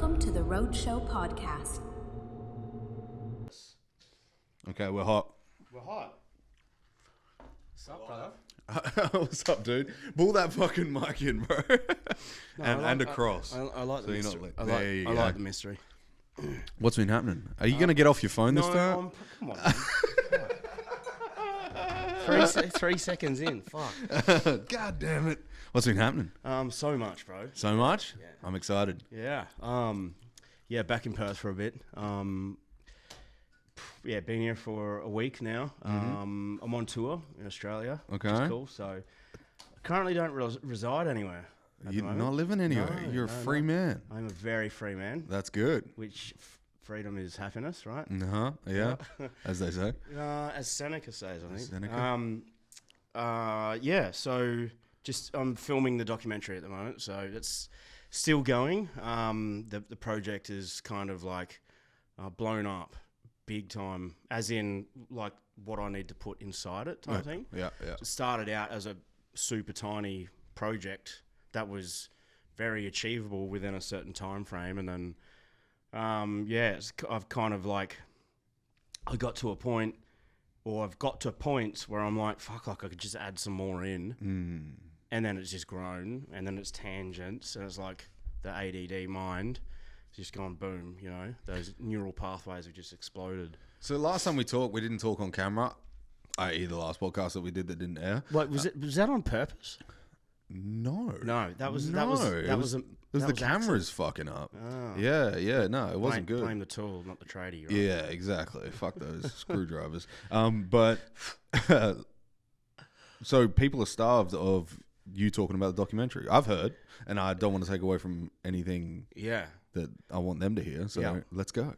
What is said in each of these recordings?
Welcome to the Roadshow Podcast. Okay, we're hot. We're hot. What's up, brother? What's up, dude? Pull that fucking mic in, bro. and across. I like the mystery. I you like the mystery. What's been happening? Are you going to get off your phone this time? Come on, man. 3 seconds in. Fuck. God damn it. What's been happening? So much, bro. So much? Yeah. I'm excited. Yeah. Yeah, back in Perth for a bit. Yeah, been here for a week now. I'm on tour in Australia, Okay. which is cool. So I currently don't reside anywhere. You're not living anywhere. No, You're a free man. I'm a very free man, That's good. which freedom is happiness, right? Uh-huh. Yeah. As they say. As Seneca says, I think. Seneca. Yeah, so just I'm filming the documentary at the moment, so it's still going. The project is kind of like blown up big time, as in like what I need to put inside it type thing. Yeah, yeah. It started out as a super tiny project that was very achievable within a certain time frame, and then I've kind of like I've got to points where I'm like, fuck, like I could just add some more in, and then it's just grown, and then it's tangents, and it's like the ADD mind just gone boom, you know, those neural pathways have just exploded. So last time we talked, we didn't talk on camera, i.e. the last podcast that we did that didn't air. Like, was that on purpose? No, that was the cameras fucking up. Oh. Yeah, no, it wasn't good. Blame the tool, not the tradie. Right? Yeah, exactly. Fuck those screwdrivers. But so people are starved of you talking about the documentary. I've heard, and I don't want to take away from anything. Yeah. That I want them to hear. So let's go.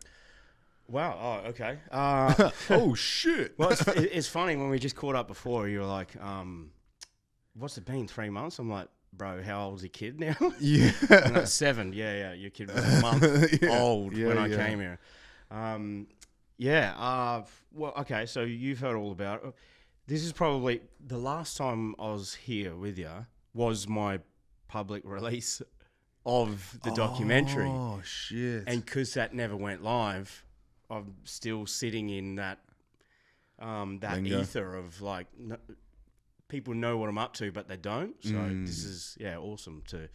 Wow. Oh, okay. Oh shit. Well, it's funny when we just caught up before. You were like, "What's it been? 3 months?" I'm like, "Bro, how old's your kid now?" Yeah. And that's 7. Yeah. Your kid was a month old when I came here. Well, okay. So you've heard all about it. This is probably the last time I was here with you. Was my public release of the documentary. Oh shit. And because that never went live, I'm still sitting in that Lingo. ether of like people know what I'm up to, but they don't. So this is awesome to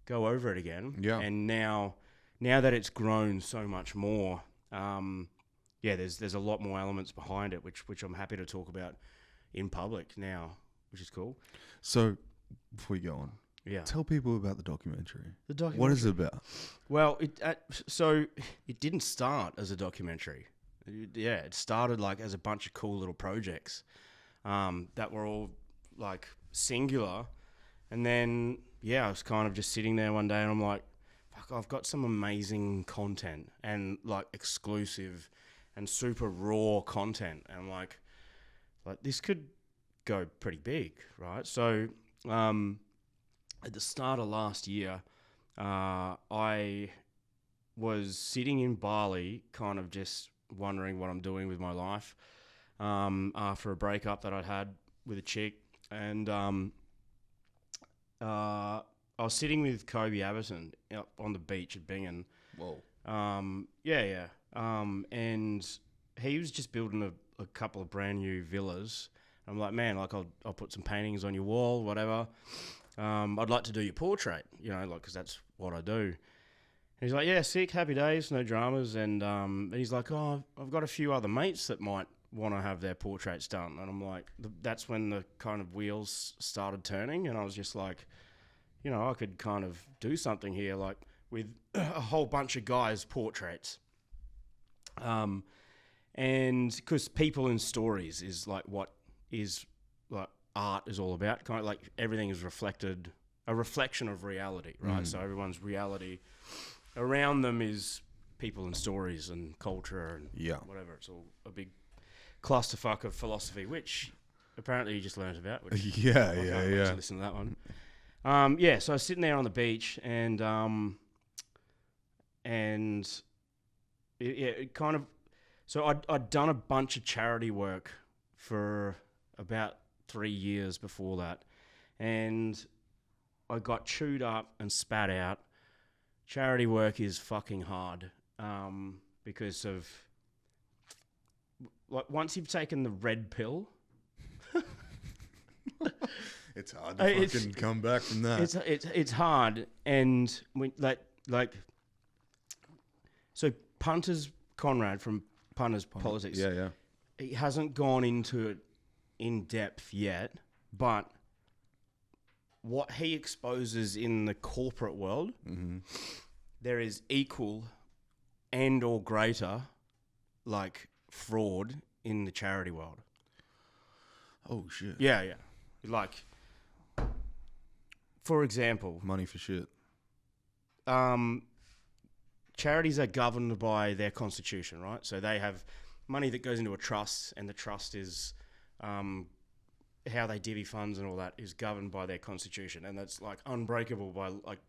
go over it again. Yeah. And now that it's grown so much more, there's a lot more elements behind it, which I'm happy to talk about in public now, which is cool. So before you go on. Yeah. Tell people about the documentary. What is it about? Well, it didn't start as a documentary. It started like as a bunch of cool little projects that were all like singular. And then, I was kind of just sitting there one day and I'm like, fuck, I've got some amazing content and like exclusive and super raw content. And I'm like this could go pretty big, right? So, at the start of last year, I was sitting in Bali, kind of just wondering what I'm doing with my life after a breakup that I'd had with a chick. And I was sitting with Kobe Aberton on the beach at Bingen. Whoa. And he was just building a couple of brand new villas. I'm like, man, like I'll put some paintings on your wall, whatever. I'd like to do your portrait, you know, like, because that's what I do. And he's like, yeah, sick, happy days, no dramas. And he's like, oh, I've got a few other mates that might want to have their portraits done. And I'm like, that's when the kind of wheels started turning. And I was just like, you know, I could kind of do something here, like with a whole bunch of guys' portraits. And because people in stories is like what is like art is all about, kind of like everything is a reflection of reality, right? So everyone's reality around them is people and stories and culture and whatever. It's all a big clusterfuck of philosophy, which apparently you just learned about. Which yeah. Listen to that one. So I was sitting there on the beach and it kind of. So I'd done a bunch of charity work for about 3 years before that, and I got chewed up and spat out charity work is fucking hard because of like once you've taken the red pill, It's hard to fucking come back from that. it's hard, and when so Punters Conrad from Punters Politics, Yeah. he hasn't gone into it in depth yet, but what he exposes in the corporate world, there is equal and or greater like fraud in the charity world. Oh shit. Yeah. Like, for example, Money for shit. charities are governed by their constitution, right? So they have money that goes into a trust, and the trust is how they divvy funds and all that is governed by their constitution, and that's like unbreakable by like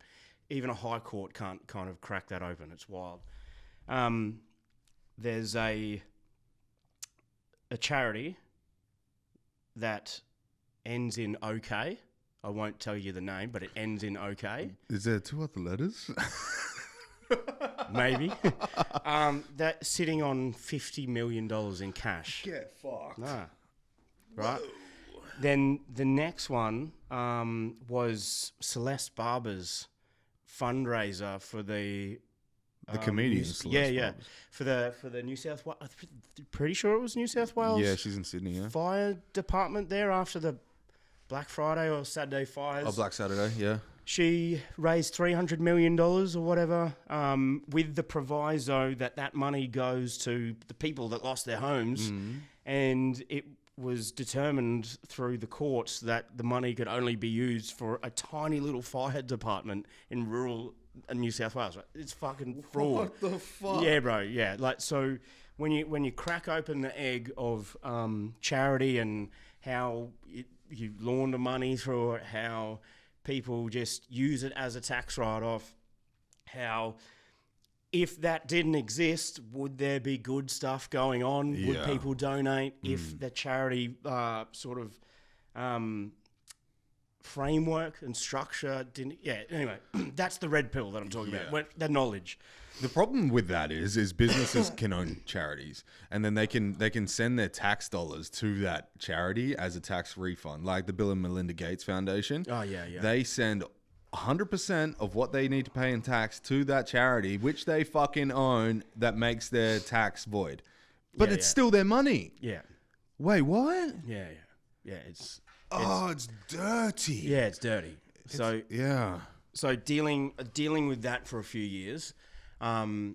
even a high court can't kind of crack that open. It's wild. There's a charity that ends in OK. I won't tell you the name, but it ends in OK. Is there 2 other letters? Maybe. That's sitting on $50 million in cash. Get fucked. Nah. Right? Whoa. Then the next one was Celeste Barber's fundraiser for the comedian. Yeah. For the New South Wales, pretty sure it was New South Wales. Yeah, she's in Sydney, yeah. Fire department there after the Black Friday or Saturday fires. Oh, Black Saturday, yeah. She raised $300 million or whatever, with the proviso that money goes to the people that lost their homes. And it was determined through the courts that the money could only be used for a tiny little fire department in rural New South Wales. Right? It's fucking fraud. What the fuck? Yeah, bro. Yeah, like so when you crack open the egg of charity and how you launder money through it, how people just use it as a tax write-off, how if that didn't exist, would there be good stuff going on? Yeah. Would people donate? If the charity sort of framework and structure didn't... Yeah, anyway, that's the red pill that I'm talking about, the knowledge. The problem with that is businesses can own charities, and then they can send their tax dollars to that charity as a tax refund, like the Bill and Melinda Gates Foundation. Oh, yeah. They send 100% of what they need to pay in tax to that charity, which they fucking own, that makes their tax void. But it's still their money. Yeah. Wait, what? Yeah. It's dirty. Yeah, it's dirty. So dealing with that for a few years, okay.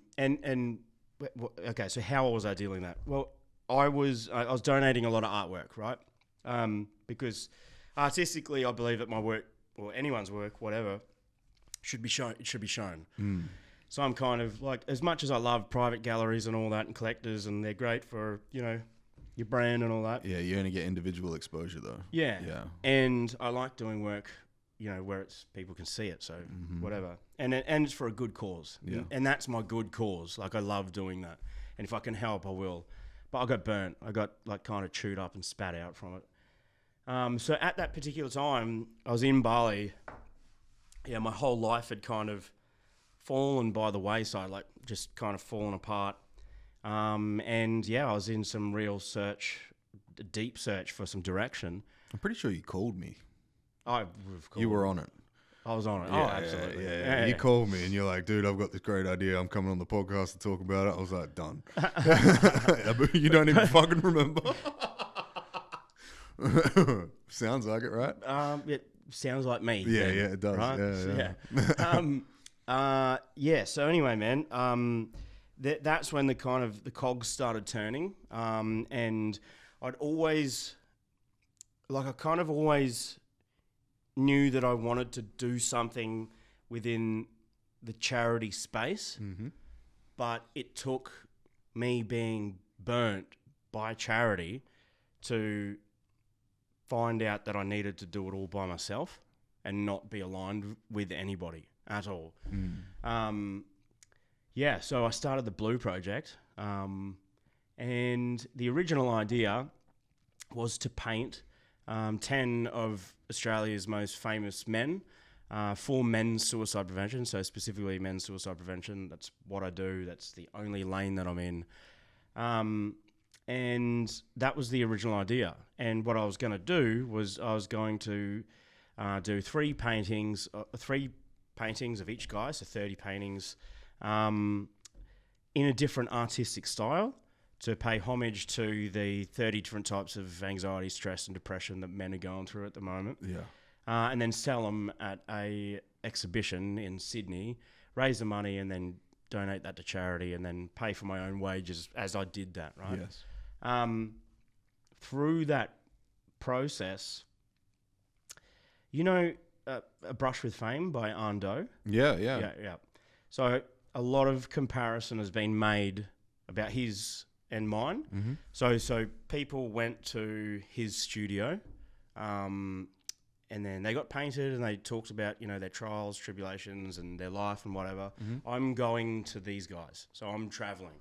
So how was I dealing with that? Well, I was donating a lot of artwork, right? Because artistically, I believe that my work or anyone's work, whatever, should be shown. It should be shown. So I'm kind of like, as much as I love private galleries and all that and collectors, and they're great for your brand and all that. Yeah, you only get individual exposure though. Yeah. And I like doing work, where people can see it. So whatever, and it's for a good cause. Yeah. And that's my good cause. Like I love doing that, and if I can help, I will. But I got burnt. I got like kind of chewed up and spat out from it. So at that particular time, I was in Bali. Yeah, my whole life had kind of fallen by the wayside, like just kind of fallen apart. And yeah, I was in some real deep search for some direction. I'm pretty sure you called me. I would have called. You were on it. I was on it. Yeah, absolutely. Yeah. You called me and you're like, dude, I've got this great idea. I'm coming on the podcast to talk about it. I was like, done. You don't even fucking remember. Sounds like it, right? It sounds like me. Yeah, then, it does. Right? Yeah. So anyway, man, that's when the cogs started turning. And I'd always, I kind of always knew that I wanted to do something within the charity space, but it took me being burnt by charity to find out that I needed to do it all by myself and not be aligned with anybody at all. So I started the Blue Project, and the original idea was to paint 10 of Australia's most famous men for men's suicide prevention. So specifically men's suicide prevention. That's what I do. That's the only lane that I'm in. And that was the original idea. And what I was going to do was I was going to do three paintings of each guy, so 30 paintings, in a different artistic style to pay homage to the 30 different types of anxiety, stress, and depression that men are going through at the moment. Yeah. And then sell them at a exhibition in Sydney, raise the money, and then donate that to charity, and then pay for my own wages as I did that, right? Yes. Through that process, you know, A Brush with Fame by Ando? Yeah. So a lot of comparison has been made about his and mine. Mm-hmm. So people went to his studio, and then they got painted and they talked about, you know, their trials, tribulations and their life and whatever. Mm-hmm. I'm going to these guys. So I'm traveling.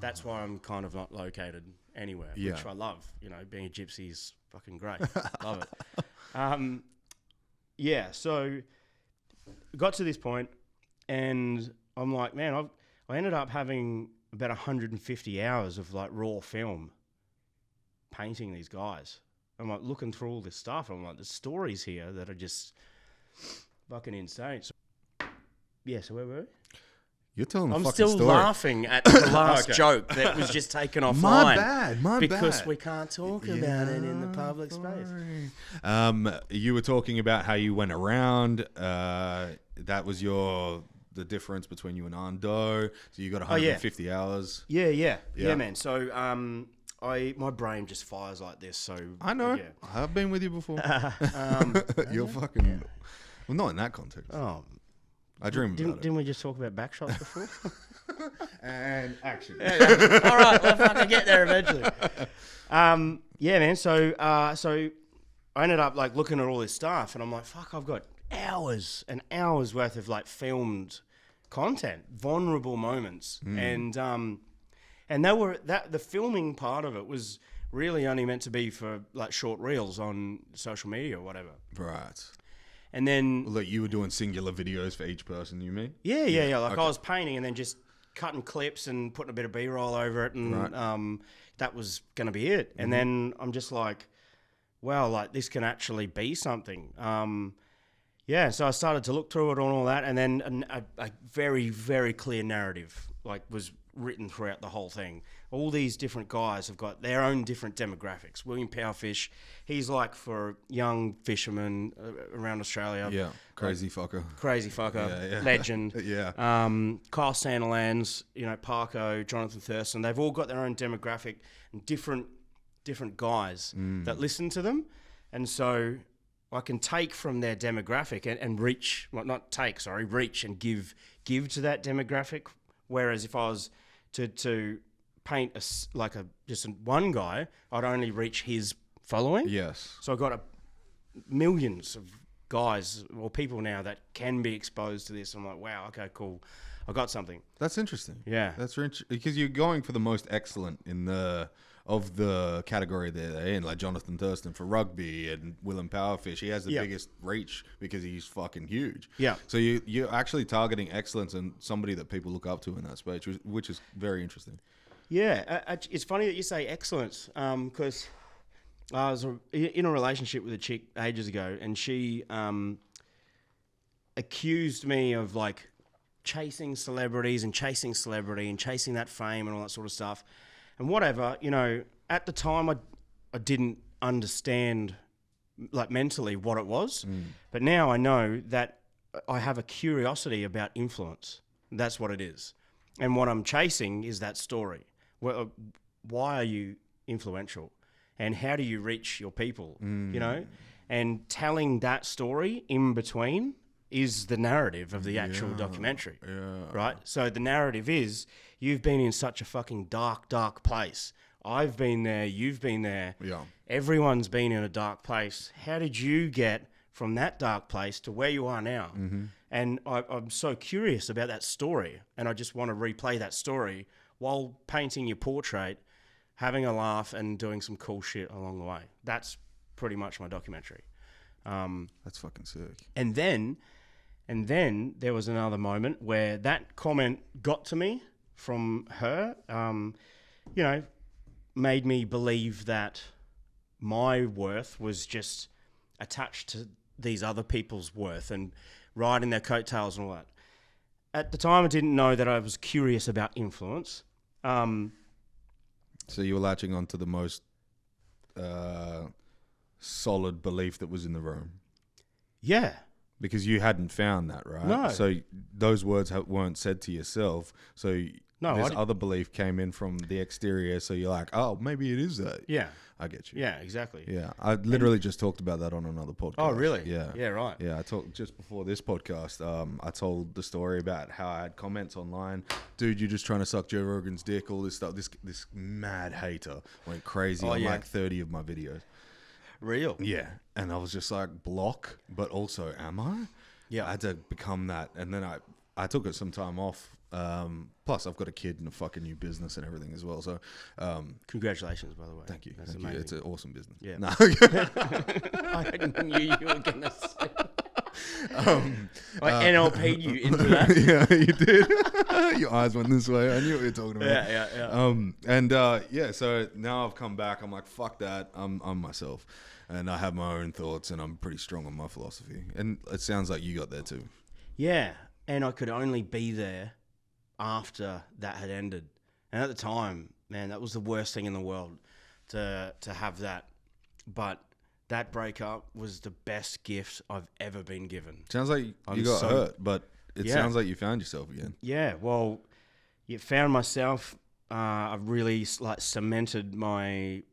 That's why I'm kind of not located anywhere, which I love. You know, being a gypsy is fucking great. Love it. So got to this point and I'm like, man, I ended up having about 150 hours of like raw film painting these guys. I'm like looking through all this stuff. I'm like, there's stories here that are just fucking insane. So where were we? You're telling a I'm fucking still story. laughing at the last joke that was just taken offline. My bad. Because we can't talk about it in the public space. You were talking about how you went around. That was the difference between you and Ando. So you got 150 hours. Yeah, man. So my brain just fires like this. So I know. Yeah. I've been with you before. You're fucking. Well, not in that context. Oh, I dream about it. Didn't we just talk about backshots before? And action. All right, we'll fucking get there eventually. Man. So I ended up like looking at all this stuff, and I'm like, fuck, I've got hours and hours worth of like filmed content, vulnerable moments, and the filming part of it was really only meant to be for like short reels on social media or whatever. Right. And then Look, you were doing singular videos for each person, you mean? Yeah. Like okay. I was painting and then just cutting clips and putting a bit of B-roll over it, and that was going to be it. And then I'm just like, wow, like this can actually be something. So I started to look through it and all that, and then a very, very clear narrative like was written throughout the whole thing. All these different guys have got their own different demographics. William Powerfish, he's like for young fishermen around Australia. Yeah, crazy fucker, yeah. Legend. Yeah. Kyle Sandilands, you know, Parko, Jonathan Thurston. They've all got their own demographic and different guys that listen to them, and so I can take from their demographic and reach. Well, not take, sorry, reach and give to that demographic. Whereas if I was to paint just one guy, I'd only reach his following. Yes. So I've got millions of guys or people now that can be exposed to this. I'm like, wow, okay, cool. I got something. That's interesting. Yeah. That's because you're going for the most excellent of the category they're in, like Jonathan Thurston for rugby and Willem Powerfish. He has the biggest reach because he's fucking huge. Yeah. So you're actually targeting excellence and somebody that people look up to in that space, which is very interesting. Yeah. It's funny that you say excellence because I was in a relationship with a chick ages ago, and she accused me of like chasing celebrities and chasing celebrity and chasing that fame and all that sort of stuff. And whatever, you know, at the time I didn't understand like mentally what it was. But now I know that I have a curiosity about influence. That's what it is. And what I'm chasing is that story. Well, why are you influential? And how do you reach your people, you know? And telling that story in between is the narrative of the actual documentary, right? So the narrative is, you've been in such a fucking dark, dark place. I've been there. You've been there. Yeah. Everyone's been in a dark place. How did you get from that dark place to where you are now? And I'm so curious about that story, and I just want to replay that story while painting your portrait, having a laugh, and doing some cool shit along the way. That's pretty much my documentary. That's fucking sick. And then And then there was another moment where that comment got to me from her, made me believe that my worth was just attached to these other people's worth and riding their coattails and all that. At the time, I didn't know that I was curious about influence. So you were latching onto the most solid belief that was in the room. Yeah. Because you hadn't found that, right? No. So those words weren't said to yourself. So this other belief came in from the exterior. So you're like, oh, maybe it is that. Yeah. I get you. Yeah, exactly. Yeah. I literally just talked about that on another podcast. Oh, really? Yeah. Yeah, right. Yeah. I talked just before this podcast. I told the story about how I had comments online. Dude, you're just trying to suck Joe Rogan's dick, all this stuff. This mad hater went crazy on like 30 of my videos. Real? Yeah. And I was just like, block, but also am I? Yeah. I had to become that. And then I took it some time off. Plus, I've got a kid and a fucking new business and everything as well. So, congratulations, by the way. Thank you. That's Thank amazing. you. It's an awesome business. Yeah. No. I knew you were going to say I NLP'd you into that. Yeah, you did. Your eyes went this way. I knew what you were talking about. Yeah. So now I've come back. I'm like, fuck that. I'm myself. And I have my own thoughts and I'm pretty strong on my philosophy. And it sounds like you got there too. Yeah. And I could only be there after that had ended. And at the time, man, that was the worst thing in the world to have that. But that breakup was the best gift I've ever been given. Sounds like you got hurt, but it sounds like you found yourself again. Yeah, well, you found myself. I've really cemented my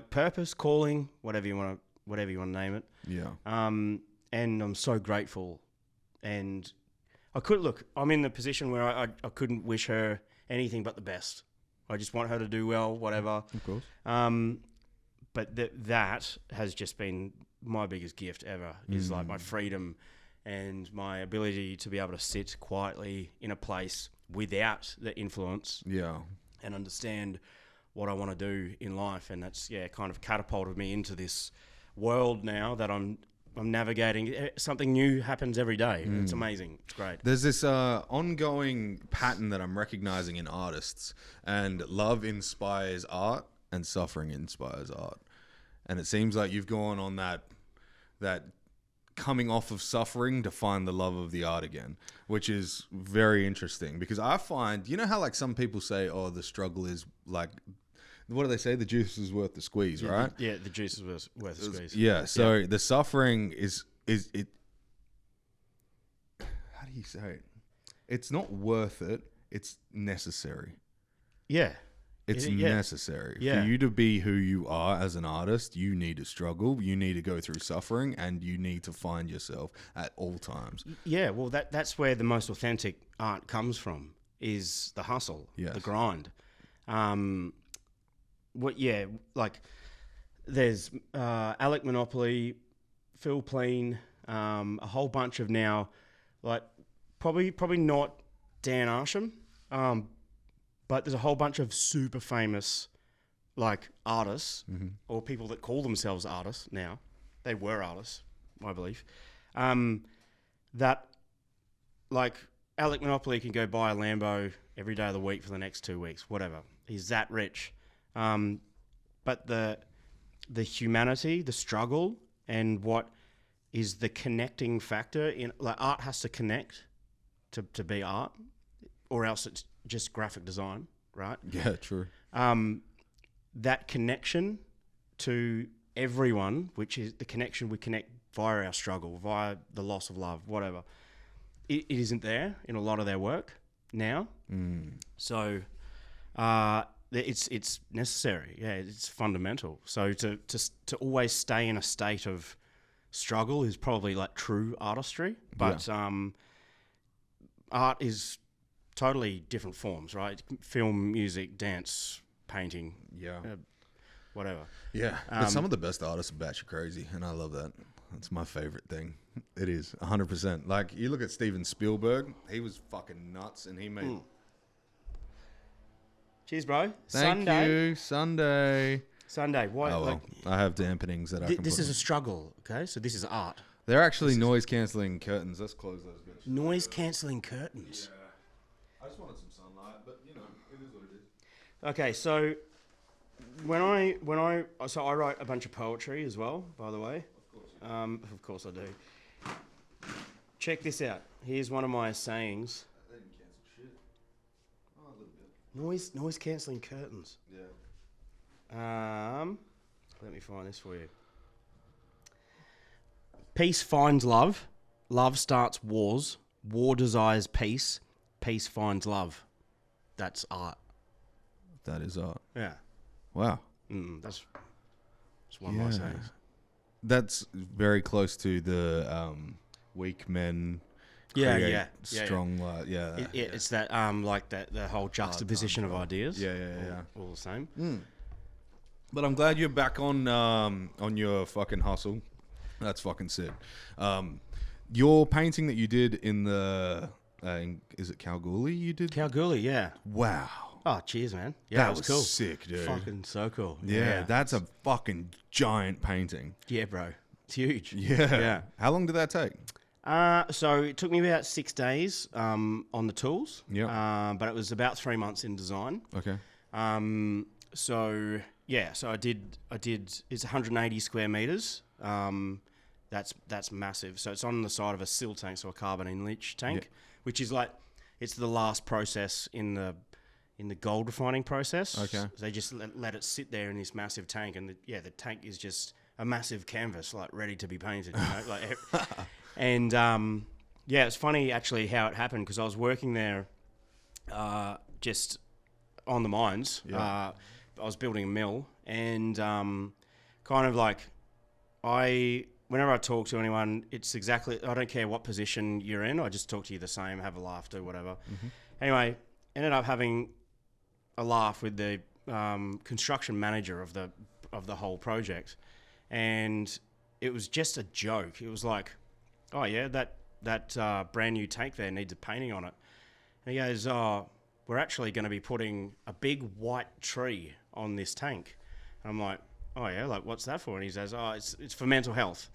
purpose, calling, whatever you want to name it. Yeah. And I'm so grateful. And I'm in the position where I couldn't wish her anything but the best. I just want her to do well, whatever. Of course. But that has just been my biggest gift ever, is like my freedom and my ability to be able to sit quietly in a place without the influence. Yeah. And understand what I want to do in life. And that's, kind of catapulted me into this world now that I'm navigating. Something new happens every day. It's amazing. It's great. There's this ongoing pattern that I'm recognizing in artists, and love inspires art and suffering inspires art. And it seems like you've gone on that coming off of suffering to find the love of the art again, which is very interesting, because I find, you know how like some people say, oh, the struggle is like, what do they say? The juice is worth the squeeze, right? The juice is worth the squeeze. Yeah. So the suffering is it? How do you say it? It's not worth it. It's necessary. Yeah. It's necessary. For you to be who you are as an artist, you need to struggle, you need to go through suffering, and you need to find yourself at all times. Yeah, well, that's where the most authentic art comes from, is the hustle, the grind. There's Alec Monopoly, Phil Pleen, a whole bunch of now, like probably not Dan Arsham, but there's a whole bunch of super famous like artists or people that call themselves artists now. They were artists, I believe. That like Alec Monopoly can go buy a Lambo every day of the week for the next 2 weeks, whatever. He's that rich. But the humanity, the struggle, and what is the connecting factor in like art has to connect to be art, or else it's just graphic design, right? Yeah, true. That connection to everyone, which is the connection we connect via our struggle, via the loss of love, whatever. It isn't there in a lot of their work now. So it's necessary. Yeah, it's fundamental. So to always stay in a state of struggle is probably like true artistry. But art is totally different forms, right? Film, music, dance, painting. Yeah. Whatever. Yeah. But some of the best artists are batshit crazy, and I love that. That's my favorite thing. It is 100%. Like you look at Steven Spielberg, he was fucking nuts, and he made. Cheers, bro. Thank you. Sunday. Why? Oh well, I have dampenings that I can. This is a struggle. Okay, so this is art. They're actually noise-cancelling curtains. Let's close those bitches. Noise-cancelling curtains. Yeah. I just wanted some sunlight, but, you know, it is what it is. Okay, so so I write a bunch of poetry as well, by the way. Of course I do. Check this out. Here's one of my sayings. They didn't cancel shit. Oh, a little bit. Noise cancelling curtains. Yeah. Let me find this for you. Peace finds love. Love starts wars. War desires peace. Peace finds love. That's art. That is art. Yeah. Wow. That's one of my sayings. That's very close to the weak men. Yeah. Strong. It's that like that the whole juxtaposition of ideas. Yeah. All the same. But I'm glad you're back on your fucking hustle. That's fucking sick. Your painting that you did in the is it Kalgoorlie? You did Kalgoorlie, yeah. Wow. Oh, cheers, man. Yeah, that that was cool. Sick, dude. Fucking so cool. Yeah, that's a fucking giant painting. Yeah, bro. It's huge. Yeah. How long did that take? So it took me about 6 days on the tools. Yeah. But it was about 3 months in design. Okay. So I did. It's 180 square meters. That's massive. So it's on the side of a sill tank, so a carbon in leach tank, which is like it's the last process in the gold refining process. Okay. So they just let it sit there in this massive tank, and the tank is just a massive canvas, like ready to be painted. You know? And it's funny actually how it happened, because I was working there just on the mines. Yeah. I was building a mill, and kind of like whenever I talk to anyone, it's exactly, I don't care what position you're in, I just talk to you the same, have a laugh, do whatever. Mm-hmm. Anyway, ended up having a laugh with the construction manager of the whole project, and it was just a joke. It was like, oh yeah, that brand new tank there needs a painting on it. And he goes, oh, we're actually going to be putting a big white tree on this tank. And I'm like, oh yeah, like what's that for? And he says, oh, it's for mental health.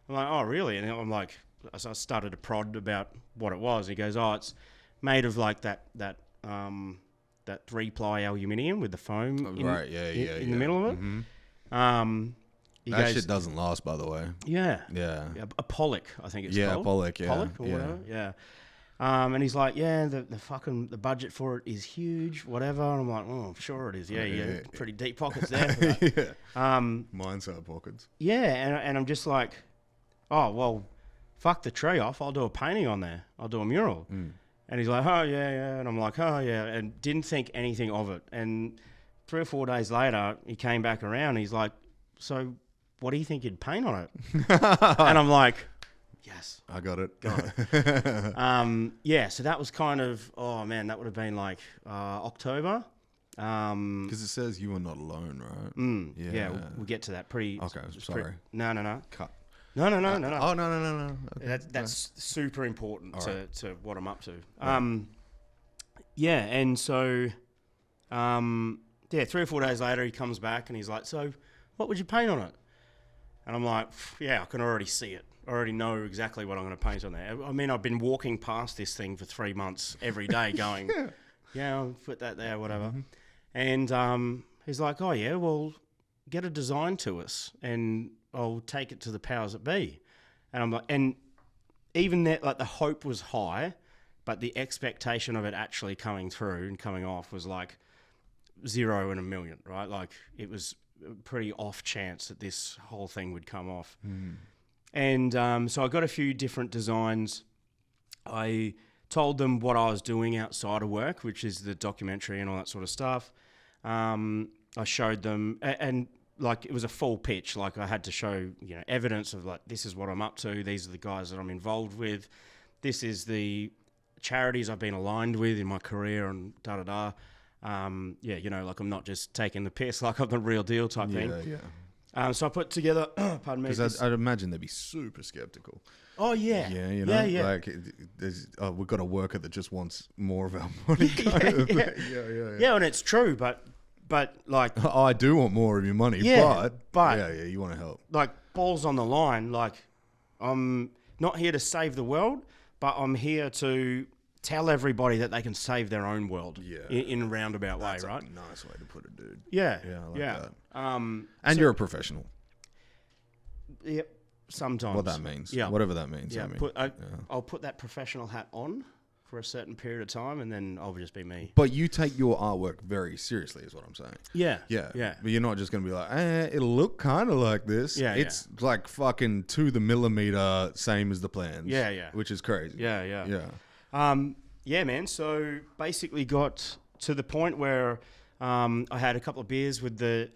I'm like, oh really? And I'm like, so I started to prod about what it was. He goes, oh, it's made of like that 3-ply aluminium with the foam in the middle of it. Mm-hmm. That shit doesn't last, by the way. Yeah. A Pollock, I think it's called. Pollock, yeah. Pollock or whatever, yeah. And he's like, yeah, the budget for it is huge, whatever. And I'm like, oh, I'm sure it is. Yeah. Pretty deep pockets there. For that. Mine-sized pockets. Yeah, and I'm just like, oh, well, fuck the tree off. I'll do a painting on there. I'll do a mural. And he's like, oh, yeah. And I'm like, oh, yeah. And didn't think anything of it. And 3 or 4 days later, he came back around. And he's like, so what do you think you'd paint on it? And I'm like, yes. I got it. So that was kind of, oh, man, that would have been like October. Because it says you were not alone, right? Yeah, we'll get to that pretty... Okay, sorry. No. Cut. No. Oh, no. Okay. That's super important to what I'm up to. Yeah. And so, 3 or 4 days later, he comes back and he's like, so what would you paint on it? And I'm like, yeah, I can already see it. I already know exactly what I'm going to paint on there. I mean, I've been walking past this thing for 3 months every day going, yeah, I'll put that there, whatever. Mm-hmm. And he's like, oh, yeah, well, get a design to us and I'll take it to the powers that be. And I'm like, and even that, like the hope was high, but the expectation of it actually coming through and coming off was like 0 in a million, right? Like it was a pretty off chance that this whole thing would come off. And so I got a few different designs. I told them what I was doing outside of work, which is the documentary and all that sort of stuff. I showed them, and like it was a full pitch. Like I had to show, evidence of like, this is what I'm up to. These are the guys that I'm involved with. This is the charities I've been aligned with in my career and da-da-da. Like I'm not just taking the piss, like I'm the real deal type thing. Yeah. So I put together, pardon me. Because I'd imagine they'd be super skeptical. Oh, yeah. Yeah, like we've got a worker that just wants more of our money. Yeah, and it's true, but like... I do want more of your money, but you want to help. Like, balls on the line, like, I'm not here to save the world, but I'm here to tell everybody that they can save their own world in a roundabout way, right? That's a nice way to put it, dude. Yeah. Yeah, I like that. And so, you're a professional. Yep. Sometimes. What that means. Yeah. Whatever that means. Yeah. I mean, I'll put that professional hat on for a certain period of time, and then I'll just be me. But you take your artwork very seriously, is what I'm saying. Yeah. Yeah. But you're not just going to be like, it'll look kind of like this. Yeah. It's like fucking to the millimeter, same as the plans. Yeah. Which is crazy. Yeah. Yeah, man. So basically got to the point where I had a couple of beers with and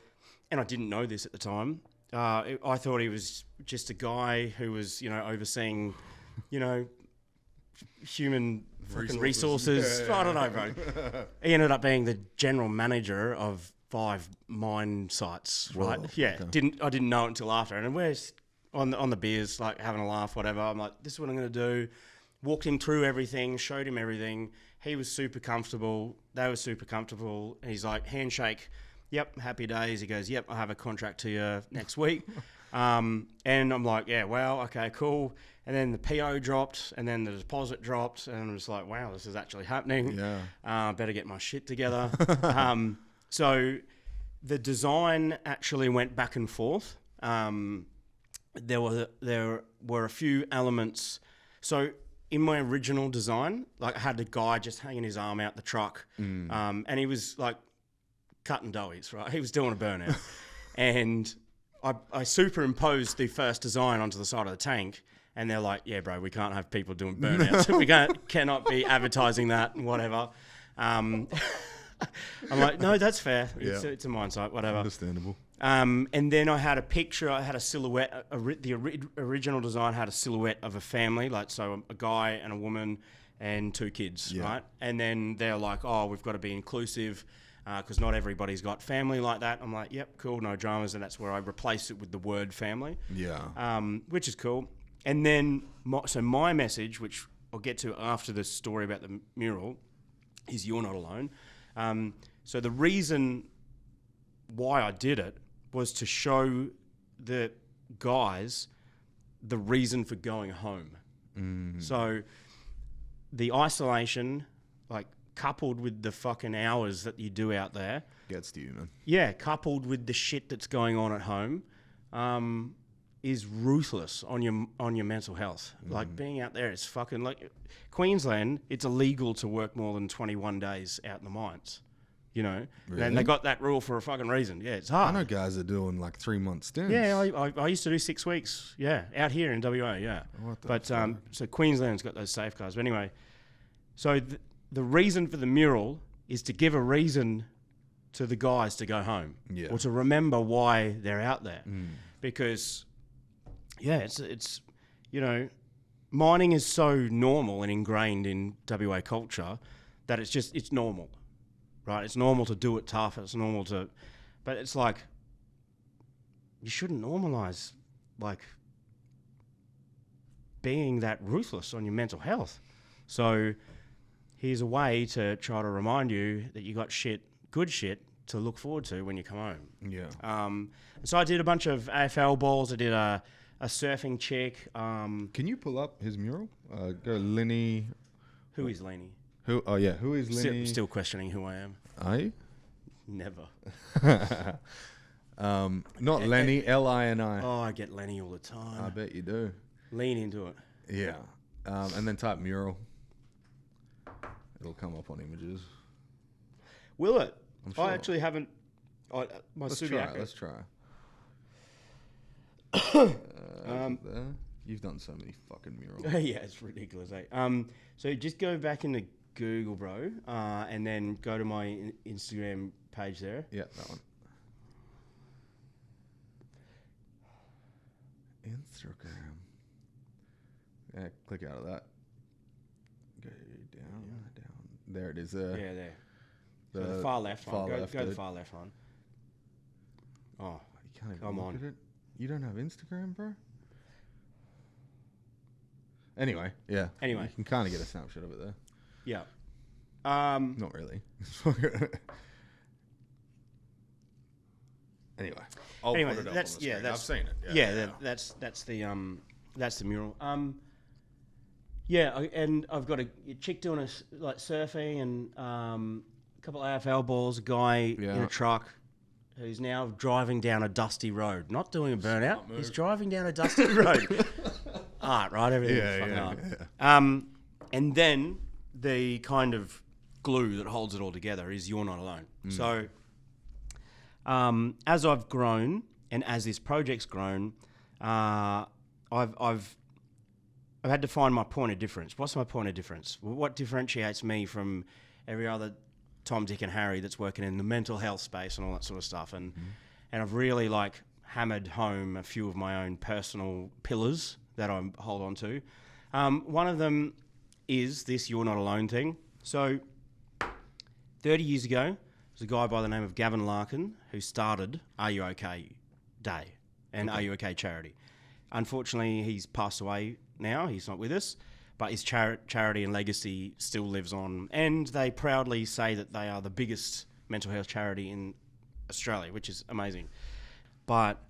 I didn't know this at the time. I thought he was just a guy who was, overseeing, human resources. Yeah. I don't know, bro. He ended up being the general manager of 5 mine sites, right? Whoa, Yeah. okay. I didn't know it until after. And we're on the beers, like having a laugh, whatever. I'm like, this is what I'm going to do. Walked him through everything, showed him everything. He was super comfortable. They were super comfortable. And he's like, handshake. Yep, happy days. He goes, yep, I'll have a contract to you next week. And I'm like, yeah, well, okay, cool. And then the PO dropped, and then the deposit dropped, and I'm just like, wow, this is actually happening. Yeah. Better get my shit together. So the design actually went back and forth. There were a few elements. So in my original design, like I had the guy just hanging his arm out the truck, and he was like cutting doughies, right? He was doing a burnout. And I superimposed the first design onto the side of the tank, and they're like, yeah, bro, we can't have people doing burnouts. We cannot be advertising that and whatever. I'm like, no, that's fair. It's a mine site, whatever. Understandable. And then I had a picture, I had a silhouette, the original design had a silhouette of a family, like so a guy and a woman and 2 kids, right? And then they're like, oh, we've got to be inclusive because not everybody's got family like that. I'm like, yep, cool, no dramas. And that's where I replace it with the word family. Yeah. Which is cool. And then, my message, which I'll get to after the story about the mural, is you're not alone. So the reason why I did it was to show the guys the reason for going home. So the isolation, like coupled with the fucking hours that you do out there, gets to you, man. Yeah, coupled with the shit that's going on at home, is ruthless on your mental health. Like being out there, it's fucking like Queensland. It's illegal to work more than 21 days out in the mines. Really? And they got that rule for a fucking reason. Yeah, it's hard. I know guys are doing like 3-month stints. Yeah, I used to do 6 weeks. Yeah, out here in WA. Yeah, but so Queensland's got those safeguards. But anyway, so the reason for the mural is to give a reason to the guys to go home, or to remember why they're out there, because it's mining is so normal and ingrained in WA culture that it's normal. Right, it's normal to do it tough. It's normal to, but it's like you shouldn't normalize like being that ruthless on your mental health. So here's a way to try to remind you that you got good shit to look forward to when you come home. Yeah. So I did a bunch of AFL balls. I did a surfing chick. Can you pull up his mural? Go Lini. Who is Lini? Who? Oh yeah, who is Lini? Still questioning who I am. Are you? Never. Not Lenny, L-I-N-I. Oh, I get Lenny all the time. I bet you do. Lean into it. Yeah. And then type mural. It'll come up on images. Will it? I'm sure. I actually haven't. Let's try. There. You've done so many fucking murals. Yeah, it's ridiculous, eh? So just go back into Google, bro, and then go to my Instagram page there. Yeah, that one. Instagram. Yeah, click out of that. Go down. There it is. There. The far left one. Go to the far left one. Oh, you can't even come look on. at it. You don't have Instagram, bro? Anyway, yeah. Anyway. You can kind of get a snapshot of it there. Yeah. Not really. Anyway, I'll put it up on the screen. I've seen it. That's the That's the mural. Yeah, and I've got a chick doing surfing and a couple of AFL balls, a guy in a truck who's now driving down a dusty road. Not doing a burnout. He's driving down a dusty road. Art, right? Everything's fucking art. Yeah. And then the kind of glue that holds it all together is You're Not Alone. So as I've grown and as this project's grown, I've had to find my point of difference. What's my point of difference? What differentiates me from every other Tom, Dick and Harry that's working in the mental health space and all that sort of stuff? And I've really hammered home a few of my own personal pillars that I hold on to. One of them is this You're Not Alone thing. So 30 years ago, there's a guy by the name of Gavin Larkin who started Are You OK Day and Are You OK Charity. Unfortunately, he's passed away now. He's not with us, but his charity and legacy still lives on. And they proudly say that they are the biggest mental health charity in Australia, which is amazing. But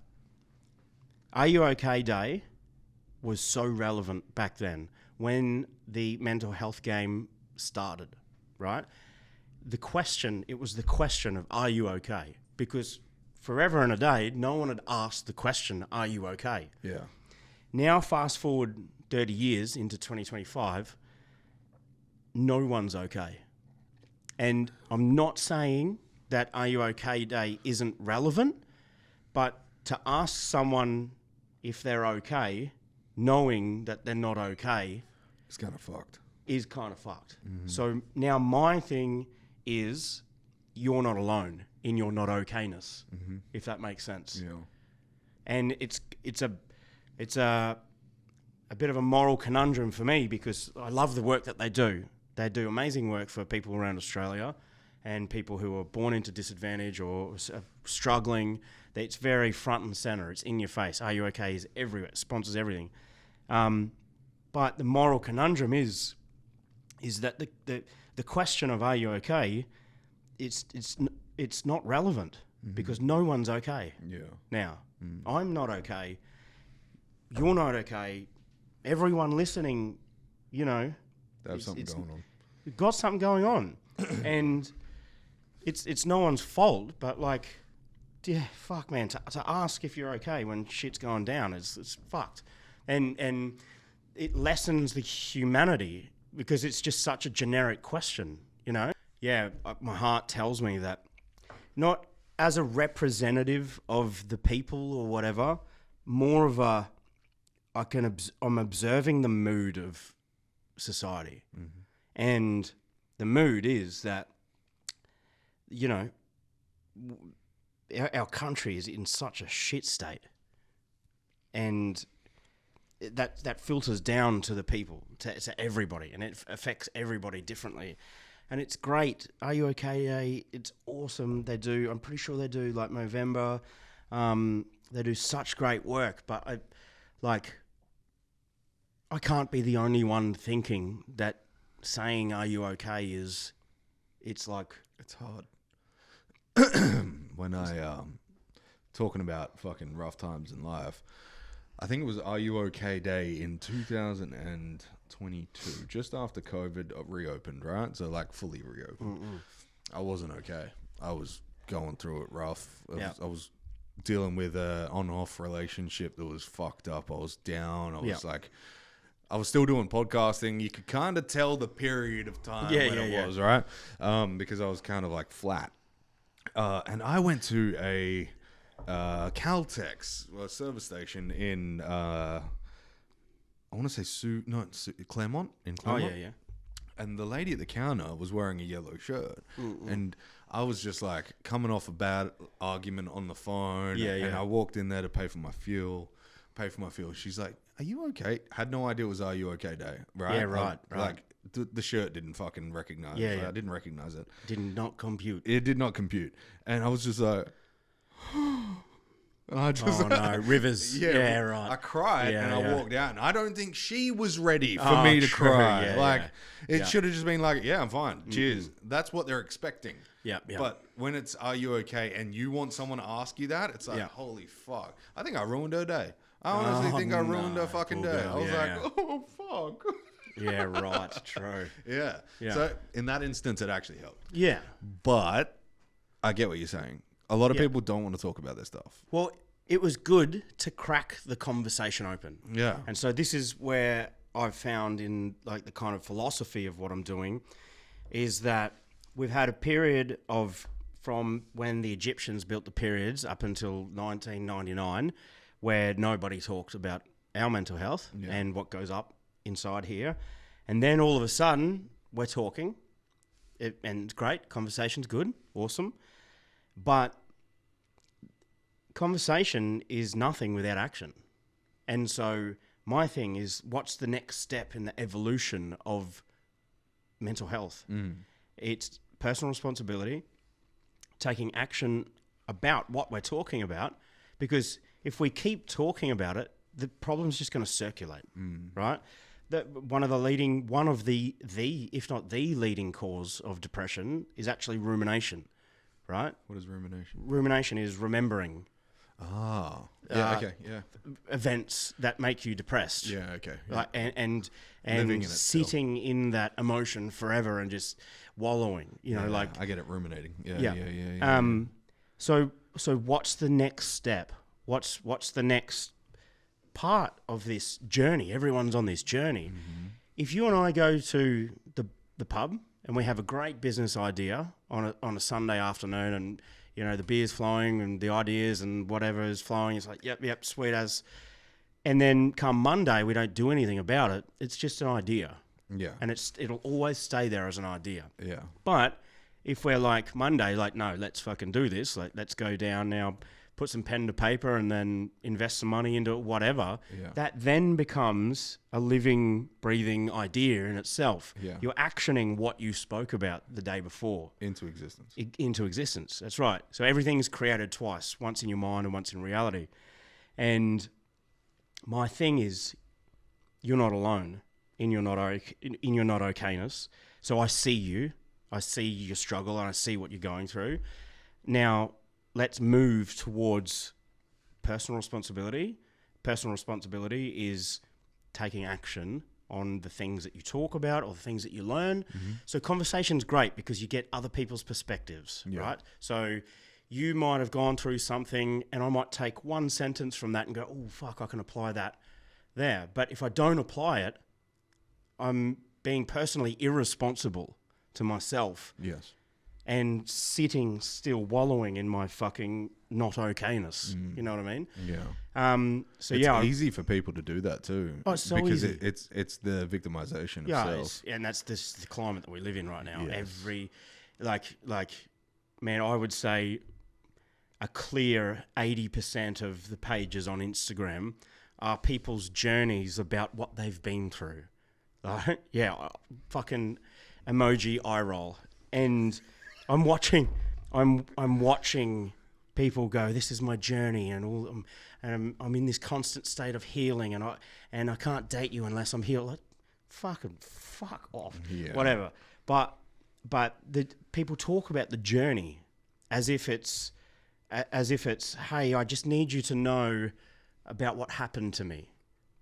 Are You OK Day was so relevant back then when the mental health game started, right? It was the question of, are you okay? Because forever and a day, no one had asked the question, are you okay? Yeah. Now, fast forward 30 years into 2025, no one's okay. And I'm not saying that Are You OK Day isn't relevant, but to ask someone if they're okay, knowing that they're not okay, it's kind of fucked. Mm-hmm. So now my thing is you're not alone in your not okayness, if that makes sense. Yeah. And it's a bit of a moral conundrum for me because I love the work that they do. They do amazing work for people around Australia and people who are born into disadvantage or struggling. It's very front and centre. It's in your face. Are You OK is everywhere. It sponsors everything. But the moral conundrum is that the question of are you okay, it's not relevant because no one's okay. Yeah. Now, I'm not okay. You're not okay. Everyone listening, they have something going on. You've got something going on, and it's no one's fault. But yeah, fuck, man, to ask if you're okay when shit's going down is fucked, and it lessens the humanity because it's just such a generic question, Yeah, my heart tells me that not as a representative of the people or whatever, more of I'm observing the mood of society, and the mood is that our country is in such a shit state, and that filters down to the people, to everybody, and it affects everybody differently. And it's great. Are You OK? It's awesome. I'm pretty sure they do Movember. They do such great work, but I can't be the only one thinking that saying Are You OK it's hard. When I talking about fucking rough times in life, I think it was Are You OK Day in 2022, just after COVID reopened, right? So fully reopened. I wasn't okay. I was going through it rough. I was dealing with an on-off relationship that was fucked up. I was down. I was I was still doing podcasting. You could kind of tell the period of time it was, right? Because I was kind of flat. And I went to a Caltex service station in I want to say Claremont in Claremont. Oh yeah. And the lady at the counter was wearing a yellow shirt, and I was just coming off a bad argument on the phone. And I walked in there to pay for my fuel. She's like, "Are you okay?" Had no idea it was Are You OK Day, right? Yeah, right. The shirt didn't fucking recognize it. I didn't recognize it. Did not compute. It did not compute. And I was just like, rivers. Yeah, right. I cried and I walked out. And I don't think she was ready for me to cry. It should have just been I'm fine. Cheers. That's what they're expecting. Yeah. But when it's Are You OK? And you want someone to ask you that, it's holy fuck. I think I ruined her day. I honestly think I ruined her fucking day. Girl. I was like, oh, fuck. Yeah, right. True. Yeah. So in that instance, it actually helped. Yeah. But I get what you're saying. A lot of people don't want to talk about this stuff. Well, it was good to crack the conversation open. Yeah. And so this is where I've found in like the kind of philosophy of what I'm doing is that we've had a period of from when the Egyptians built the pyramids up until 1999 where nobody talked about our mental health and what goes up inside here. And then all of a sudden we're talking and it's great. Conversation's good. Awesome. But conversation is nothing without action. And so my thing is, what's the next step in the evolution of mental health? It's personal responsibility, taking action about what we're talking about, because if we keep talking about it, the problem's just going to circulate, right? One of the if not the leading cause of depression is actually rumination, right? What is rumination? Rumination is remembering. Okay, events that make you depressed. Yeah, okay. Yeah. Like, and Living in it sitting in that emotion forever and just wallowing, I get it, ruminating. Yeah. So what's the next step? What's the next part of this journey? Everyone's on this journey. If you and I go to the pub and we have a great business idea on a Sunday afternoon and the beer's flowing and the ideas and whatever is flowing. It's like, yep, sweet as. And then come Monday, we don't do anything about it. It's just an idea. Yeah. And it'll always stay there as an idea. Yeah. But if we're like Monday, like, no, let's fucking do this. Like, let's go down now, put some pen to paper and then invest some money into whatever. Yeah. That then becomes a living, breathing idea in itself. Yeah. You're actioning what you spoke about the day before. Into existence. Into existence. That's right. So everything's created twice, once in your mind and once in reality. And my thing is, you're not alone in your not okayness. So I see you. I see your struggle and I see what you're going through. Now, let's move towards personal responsibility. Personal responsibility is taking action on the things that you talk about or the things that you learn. So conversation's great because you get other people's perspectives, right? So you might have gone through something and I might take one sentence from that and go, oh, fuck, I can apply that there. But if I don't apply it, I'm being personally irresponsible to myself. Yes. And sitting still wallowing in my fucking not okayness. You know what I mean? Yeah. It's easy for people to do that too. Oh, it's so because easy. It's the victimization of self. And that's the climate that we live in right now. Yes. Every man, I would say a clear 80% of the pages on Instagram are people's journeys about what they've been through. Right? Yeah, fucking emoji eye roll. And I'm watching people go, this is my journey, and I'm in this constant state of healing, and I can't date you unless I'm healed. Like, fuck off, whatever. But the people talk about the journey as if it's hey, I just need you to know about what happened to me.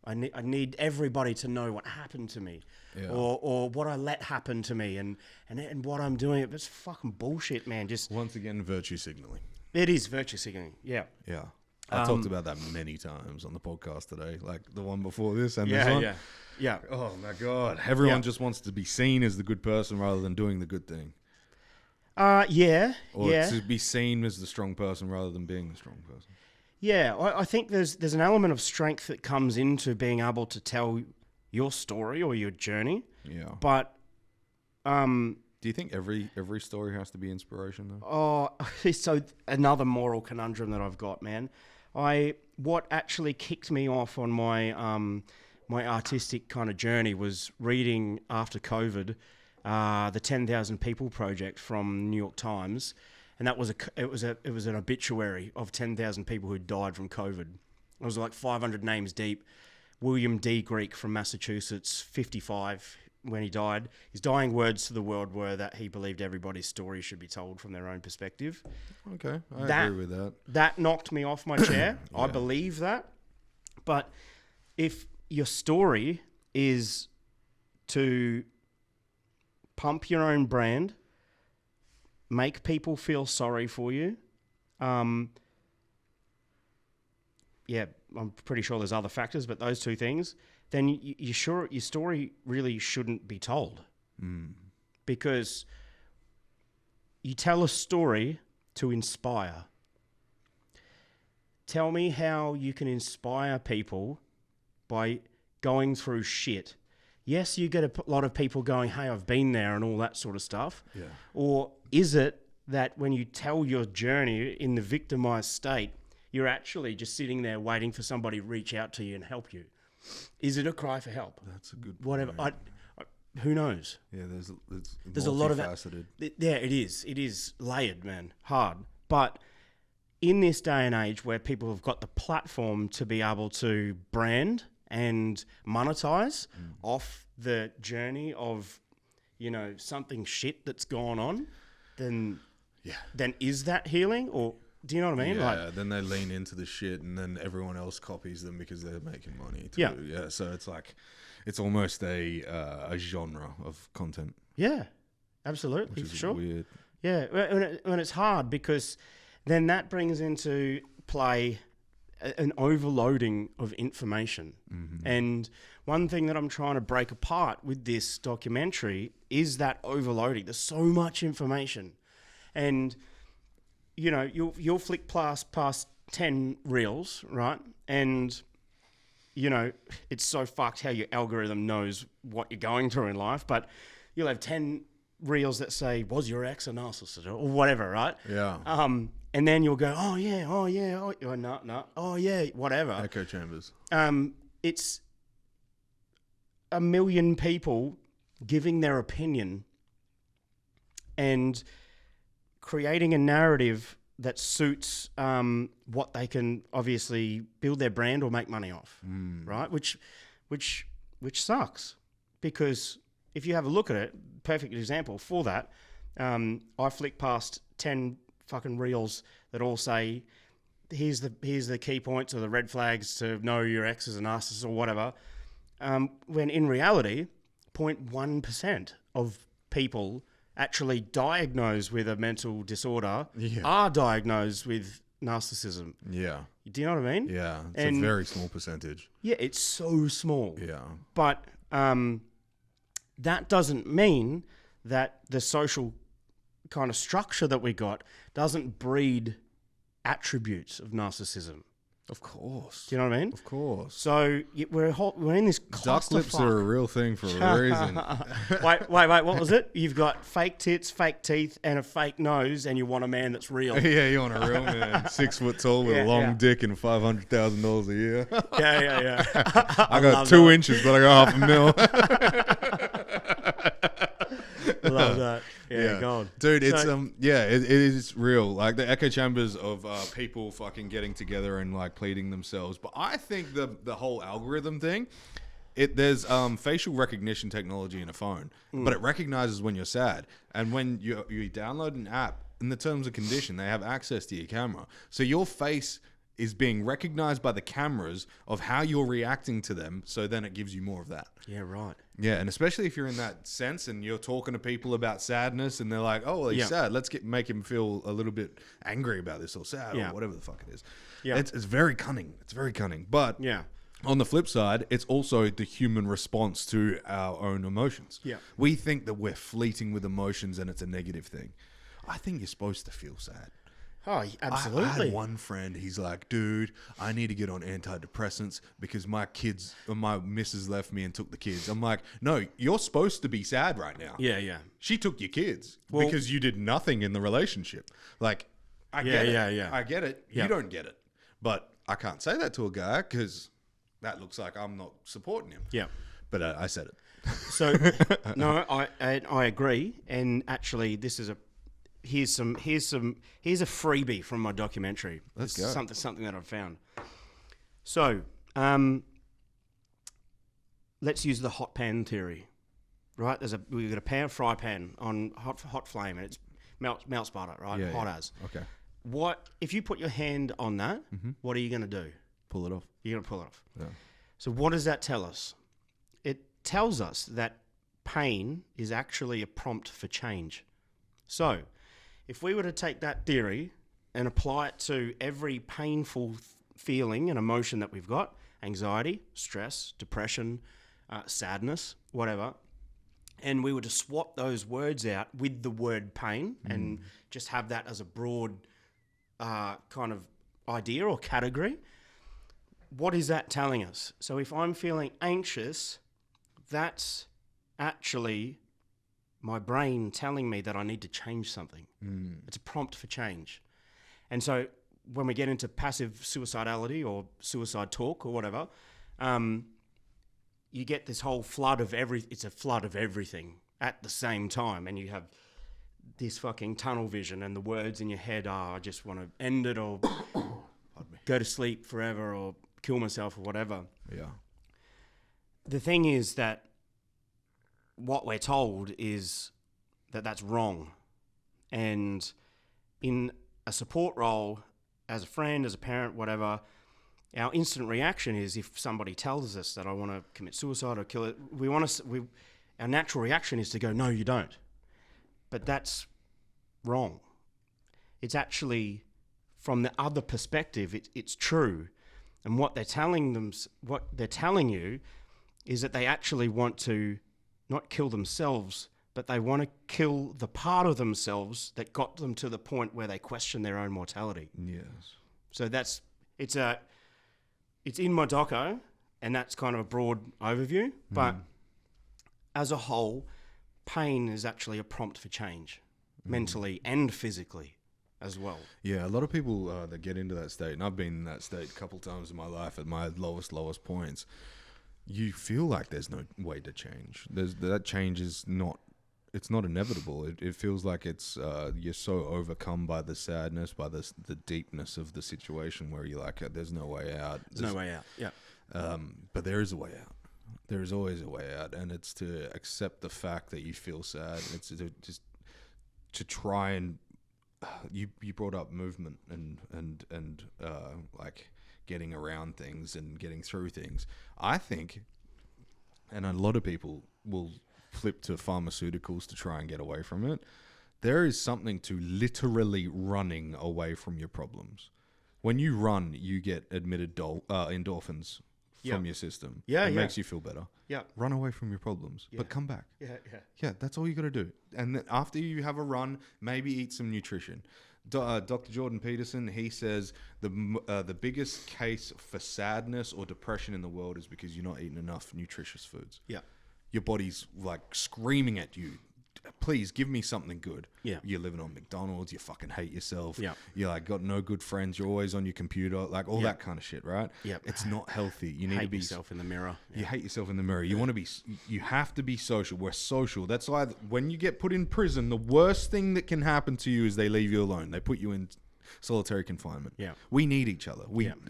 I need everybody to know what happened to me, or what I let happen to me, and what I'm doing. It's fucking bullshit, man. Just once again, virtue signaling. It is virtue signaling. Yeah. I talked about that many times on the podcast today, like the one before this and this one. Yeah. Oh my god, everyone just wants to be seen as the good person rather than doing the good thing. Or to be seen as the strong person rather than being the strong person. Yeah, I think there's an element of strength that comes into being able to tell your story or your journey. Yeah. But do you think every story has to be inspiration though? Oh, so another moral conundrum that I've got, man. What actually kicked me off on my my artistic kind of journey was reading after COVID the 10,000 People Project from New York Times. And that was it was an obituary of 10,000 people who died from COVID. It was like 500 names deep. William D. Greek from Massachusetts, 55 when he died. His dying words to the world were that he believed everybody's story should be told from their own perspective. Okay, I agree with that. That knocked me off my chair. I believe that. But if your story is to pump your own brand, make people feel sorry for you, I'm pretty sure there's other factors, but those two things, then you're sure your story really shouldn't be told. Because you tell a story to inspire. Tell me how you can inspire people by going through shit. Yes, you get a lot of people going, hey, I've been there and all that sort of stuff. Yeah. Or is it that when you tell your journey in the victimized state, you're actually just sitting there waiting for somebody to reach out to you and help you? Is it a cry for help? That's a good point. Whatever. Who knows? Yeah, there's a lot of it. Yeah, it is. It is layered, man. Hard. But in this day and age where people have got the platform to be able to brand and monetize off the journey of, something shit that's gone on, then is that healing? Or do you know what I mean? Yeah, then they lean into the shit and then everyone else copies them because they're making money too. Yeah, so it's like, it's almost a genre of content. Yeah, absolutely. Which is sure. weird. Yeah, when it's hard because then that brings into play an overloading of information. And one thing that I'm trying to break apart with this documentary is that overloading. There's so much information. And, you'll flick past 10 reels, right? And, it's so fucked how your algorithm knows what you're going through in life, but you'll have 10 reels that say, was your ex a narcissist or whatever, right? Yeah. And then you'll go, oh yeah, whatever. Echo chambers. It's a million people giving their opinion and creating a narrative that suits what they can obviously build their brand or make money off, right? Which sucks, because if you have a look at it, perfect example for that, I flick past 10 fucking reels that all say, here's the key points or the red flags to know your ex is a narcissist or whatever, when in reality, 0.1% of people actually diagnosed with a mental disorder are diagnosed with narcissism. Yeah. Do you know what I mean? Yeah. It's a very small percentage. Yeah, it's so small. Yeah. But that doesn't mean that the social kind of structure that we got doesn't breed attributes of narcissism. Of course. Do you know what I mean? Of course. So we're in this duck lips are a real thing for a reason. Wait, what was it? You've got fake tits, fake teeth, and a fake nose, and you want a man that's real. Yeah, you want a real man. 6 foot tall with a long dick and $500,000 a year. Yeah. I got 2 inches, but I got $500,000. Love that. Yeah, God. Dude, it's it is real. Like the echo chambers of people fucking getting together and like pleading themselves. But I think the whole algorithm thing, there's facial recognition technology in a phone, but it recognizes when you're sad. And when you download an app, in the terms and condition, they have access to your camera. So your face is being recognized by the cameras of how you're reacting to them. So then it gives you more of that. Yeah, right. Yeah, and especially if you're in that sense and you're talking to people about sadness and they're like, oh, well, he's sad. Let's make him feel a little bit angry about this or sad or whatever the fuck it is. Yeah. It's very cunning. It's very cunning. But on the flip side, it's also the human response to our own emotions. Yeah. We think that we're fleeting with emotions and it's a negative thing. I think you're supposed to feel sad. Oh, absolutely. I had one friend, he's like, dude, I need to get on antidepressants because my missus left me and took the kids. I'm like, no, you're supposed to be sad right now. Yeah. She took your kids because you did nothing in the relationship. Like, I get it. I get it. Yeah. You don't get it. But I can't say that to a guy because that looks like I'm not supporting him. Yeah. But I said it. So, no, I agree. And actually, this is here's a freebie from my documentary. Let's go. Something that I've found. So, let's use the hot pan theory, right? We've got a fry pan on hot flame, and it's melts butter, right? Hot as. Okay. What if you put your hand on that? Mm-hmm. What are you going to do? pull it off. You got to pull it off. Yeah. So what does that tell us? It tells us that pain is actually a prompt for change. So if we were to take that theory and apply it to every painful feeling and emotion that we've got, anxiety, stress, depression, sadness, whatever, and we were to swap those words out with the word pain and just have that as a broad kind of idea or category, what is that telling us? So if I'm feeling anxious, that's actually my brain telling me that I need to change something. It's a prompt for change. And so when we get into passive suicidality or suicide talk or whatever, you get this whole flood of it's a flood of everything at the same time. And you have this fucking tunnel vision and the words in your head are, I just want to end it or go to sleep forever or kill myself or whatever. Yeah. The thing is that what we're told is that that's wrong. And in a support role, as a friend, as a parent, whatever, our instant reaction is if somebody tells us that I want to commit suicide or kill it, our natural reaction is to go, no, you don't. But that's wrong. It's actually, from the other perspective, it's true. And what they're telling you is that they actually want to not kill themselves, but they want to kill the part of themselves that got them to the point where they question their own mortality. Yes. So it's in my doco, and that's kind of a broad overview. But as a whole, pain is actually a prompt for change, mentally and physically as well. Yeah, a lot of people that get into that state, and I've been in that state a couple times in my life at my lowest points, you feel like there's no way to change. That change is not, it's not inevitable. It feels like it's you're so overcome by the sadness, by the deepness of the situation where you're like, there's no way out. There's no way out, yeah. But there is a way out. There is always a way out, and it's to accept the fact that you feel sad. It's to try and you brought up movement and like getting around things and getting through things. I think, and a lot of people will flip to pharmaceuticals to try and get away from it. There is something to literally running away from your problems. When you run, you get admitted endorphins from your system. It makes you feel better. Yeah. Run away from your problems, but come back. Yeah, that's all you got to do. And then after you have a run, maybe eat some nutrition. Dr. Jordan Peterson, he says the biggest case for sadness or depression in the world is because you're not eating enough nutritious foods. Yeah. Your body's like screaming at you, please give me something good. Yeah. You're living on McDonald's, you fucking hate yourself. Yeah. You're like got no good friends, you're always on your computer, like all that kind of shit, right? Yeah. It's not healthy. You need to be yourself in the mirror. You hate yourself in the mirror. You want to be, you have to be social. We're social. That's why when you get put in prison, the worst thing that can happen to you is they leave you alone. They put you in solitary confinement. Yeah. We need each other.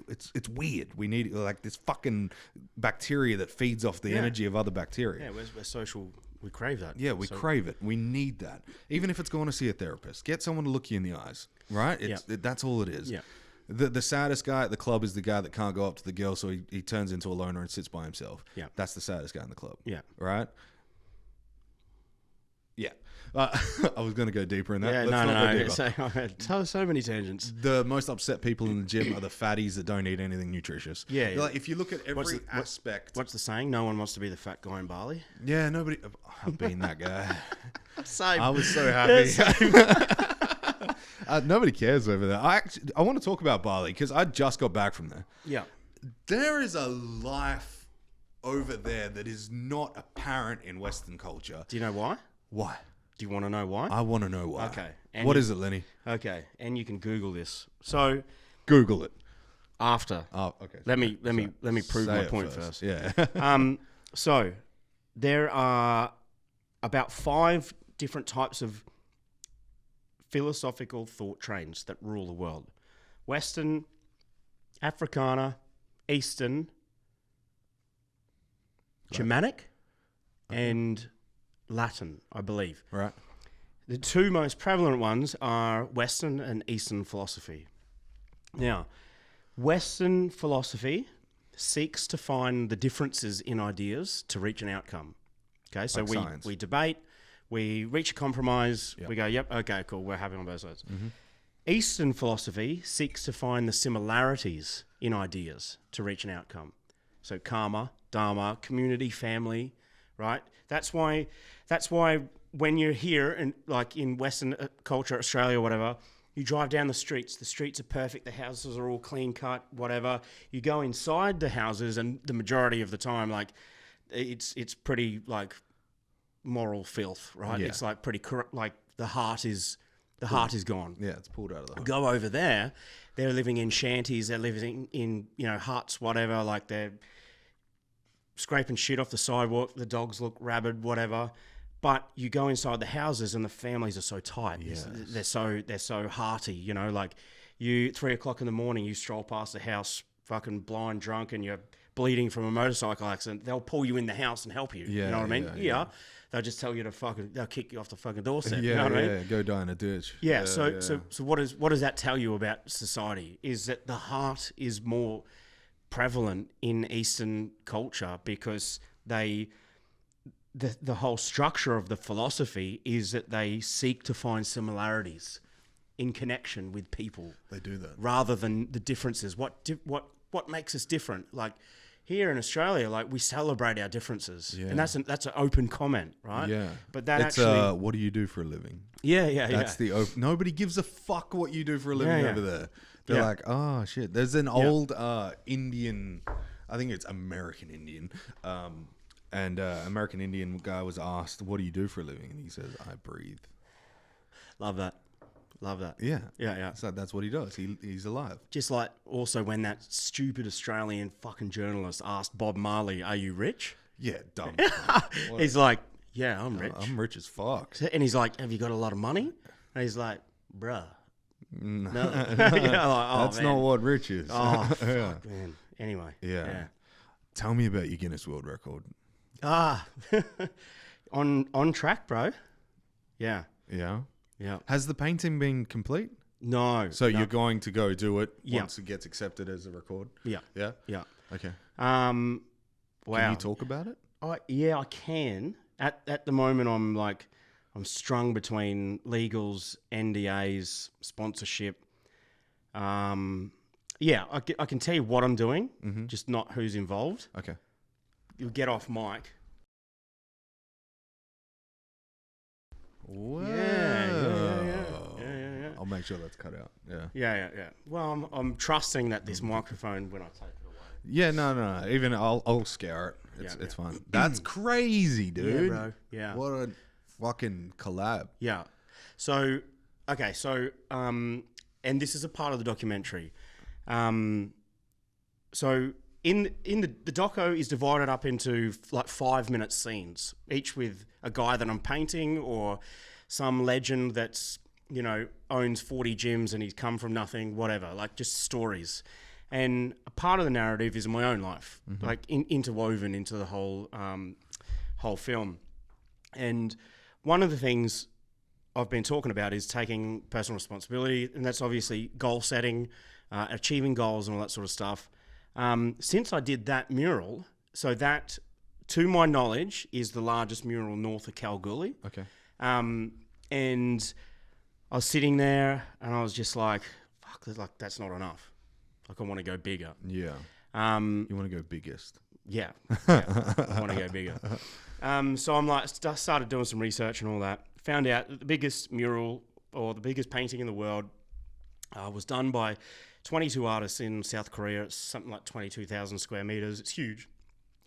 It's weird. We need like this fucking bacteria that feeds off the energy of other bacteria. Yeah, we're social. We crave that. Yeah, we crave it. We need that. Even if it's going to see a therapist, get someone to look you in the eyes, right? That's all it is. Yeah. The saddest guy at the club is the guy that can't go up to the girl, so he turns into a loner and sits by himself. Yeah. That's the saddest guy in the club. Yeah. Right? Yeah. I was going to go deeper in that. Yeah, no. So many tangents. The most upset people in the gym are the fatties that don't eat anything nutritious. Yeah. Like, if you look at every aspect. What's the saying? No one wants to be the fat guy in Bali. Yeah, nobody. I've been that guy. Same. I was so happy. Nobody cares over there. I want to talk about Bali because I just got back from there. Yeah. There is a life over there that is not apparent in Western culture. Do you know why? Why? Do you want to know why? I want to know why. Okay. What is it, Lenny? Okay, and you can Google this. So, Google it. After. Oh, okay. Let me prove my point first. Yeah. So, there are about 5 different types of philosophical thought trains that rule the world: Western, Africana, Eastern, Germanic, and Latin, I believe. Right. The 2 most prevalent ones are Western and Eastern philosophy. Now, Western philosophy seeks to find the differences in ideas to reach an outcome. Okay, so Like we debate, we reach a compromise, Yep. we go, yep, okay, cool, we're happy on both sides. Mm-hmm. Eastern philosophy seeks to find the similarities in ideas to reach an outcome. So karma, dharma, community, family, right? That's why when you're here and like in Western culture, Australia, whatever, you drive down the streets are perfect, the houses are all clean cut, whatever. You go inside the houses and the majority of the time, like it's pretty like moral filth, right? Yeah. It's like pretty corrupt, like the heart is gone. Yeah, it's pulled out of the heart. Go over there, they're living in shanties, they're living in huts, whatever, like they're scraping shit off the sidewalk, the dogs look rabid, whatever. But you go inside the houses and the families are so tight. Yes. They're so hearty, like you 3 o'clock in the morning, you stroll past the house fucking blind drunk and you're bleeding from a motorcycle accident. They'll pull you in the house and help you. Yeah, you know what I mean? yeah. They'll just tell you they'll kick you off the fucking doorstep. Yeah, you know what I mean? yeah, go die in a ditch. Yeah, so what does that tell you about society? Is that the heart is more prevalent in Eastern culture because the whole structure of the philosophy is that they seek to find similarities in connection with people. They do that. Rather than the differences. What makes us different? Like here in Australia, like we celebrate our differences. Yeah. And that's an open comment, right? Yeah. But that it's, actually... what do you do for a living? Yeah. That's the open... Nobody gives a fuck what you do for a living over there. They're like, oh, shit. There's an old Indian... I think it's American Indian. And American Indian guy was asked, what do you do for a living? And he says, I breathe. Love that. Yeah. Yeah. So that's what he does. He's alive. Just like also when that stupid Australian fucking journalist asked Bob Marley, are you rich? Yeah, dumb. He's like, yeah, I'm rich. I'm rich as fuck. And he's like, have you got a lot of money? And he's like, bruh. No. That's not what rich is. Oh, fuck, man. Anyway. Yeah. Tell me about your Guinness World Record. On track, bro. Yeah. Yeah. Yeah. Has the painting been complete? No. So you're going to go do it Yeah. once it gets accepted as a record? Yeah. Yeah? Yeah. Okay. Wow. Can you talk about it? Yeah, I can. At the moment, I'm strung between legals, NDAs, sponsorship. Yeah, I can tell you what I'm doing, just not who's involved. Okay. You'll get off mic. Whoa. Yeah. I'll make sure that's cut out. Yeah. Yeah. Well, I'm trusting that this microphone, when I take it away. Yeah, no. Even I'll scare it. It's fine. That's crazy, dude. Yeah, bro. Yeah. What a fucking collab. Yeah. So, okay. So, and this is a part of the documentary. So in the doco is divided up into like 5-minute scenes, each with a guy that I'm painting or some legend that's, owns 40 gyms and he's come from nothing, whatever, like just stories. And a part of the narrative is my own life, like interwoven into the whole film. And one of the things I've been talking about is taking personal responsibility, and that's obviously goal setting, achieving goals and all that sort of stuff. Since I did that mural, so that, to my knowledge, is the largest mural north of Kalgoorlie. Okay. And I was sitting there and I was just like, fuck, that's not enough. Like, I want to go bigger. Yeah. You want to go biggest. Yeah. I want to go bigger. So I'm like, started doing some research and all that. Found out that the biggest mural or the biggest painting in the world was done by 22 artists in South Korea. It's something like 22,000 square meters. It's huge.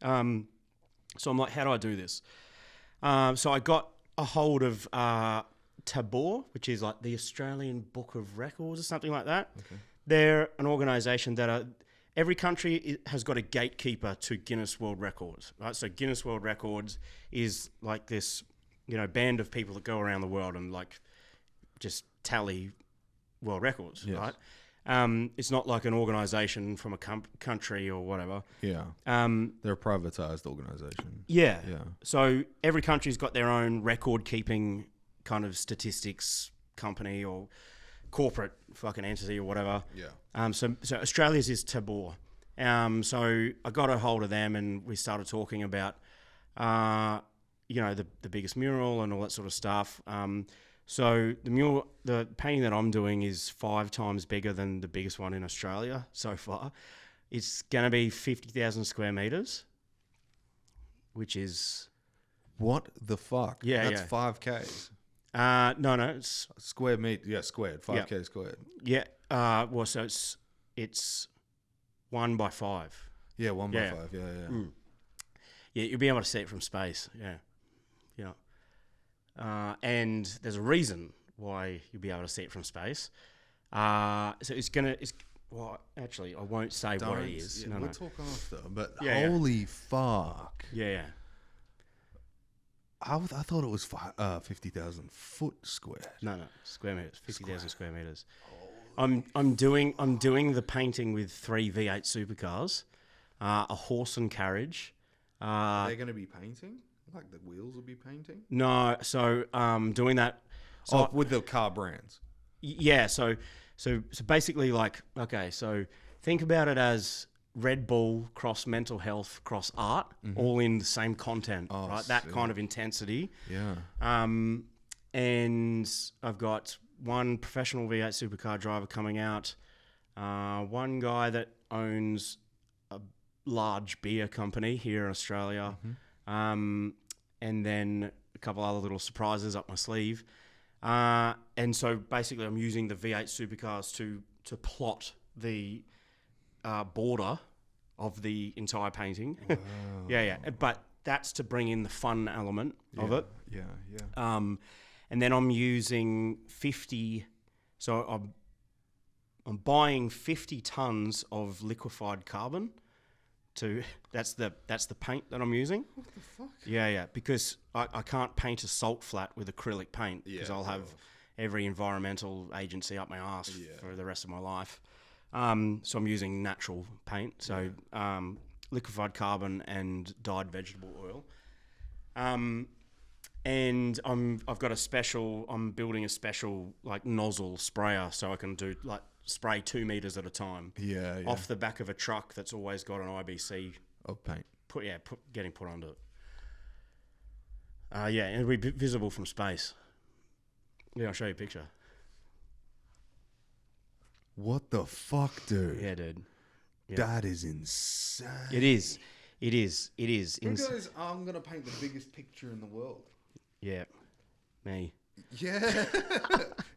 So I'm like, how do I do this? So I got a hold of Tabor, which is like the Australian Book of Records or something like that. Okay. They're an organisation that every country has got a gatekeeper to Guinness World Records, right? So Guinness World Records is like this, band of people that go around the world and like just tally world records, yes. Right? It's not like an organisation from a country or whatever. Yeah. They're a privatised organisation. Yeah. Yeah. So every country's got their own record-keeping kind of statistics company or corporate fucking entity or whatever. Yeah. So Australia's is Tabor. So I got a hold of them and we started talking about, the biggest mural and all that sort of stuff. So the painting that I'm doing is 5 times bigger than the biggest one in Australia so far. It's going to be 50,000 square meters, which is... What the fuck? Yeah, That's 5Ks. No, it's... Square meter, yeah, squared. 5K squared. Yeah, so it's 1 by 5. Yeah, 1 by 5, yeah. Yeah, you'll be able to see it from space, yeah. And there's a reason why you'll be able to see it from space. So actually, I won't say what it is. Yeah, we'll talk after, but Yeah. holy fuck. Yeah. I thought it was 50,000 foot squared. No, square meters, 50,000 square meters. I'm doing the painting with 3 V8 supercars, a horse and carriage. Are they going to be painting? Like the wheels will be painting? No, so doing that. So with the car brands. Yeah, so basically, like, okay, so think about it as Red Bull cross mental health cross art, all in the same content, right? That kind of intensity. Yeah. And I've got one professional V8 supercar driver coming out, one guy that owns a large beer company here in Australia, and then a couple other little surprises up my sleeve. And so basically I'm using the V8 supercars to plot the border of the entire painting. Wow. Yeah. But that's to bring in the fun element of it. Yeah. And then I'm using 50... So I'm buying 50 tons of liquefied carbon. That's the paint that I'm using. What the fuck? Yeah, because I can't paint a salt flat with acrylic paint because I'll have every environmental agency up my ass for the rest of my life. So I'm using natural paint, so liquefied carbon and dyed vegetable oil. And I'm building a special like nozzle sprayer so I can do like spray 2 meters at a time. Yeah. Off the back of a truck that's always got an IBC of paint. Getting put onto it. And it'll be visible from space. Yeah, I'll show you a picture. What the fuck, dude? Yeah, dude. Yeah. That is insane. It is. Because I'm going to paint the biggest picture in the world. Yeah. Me. Yeah.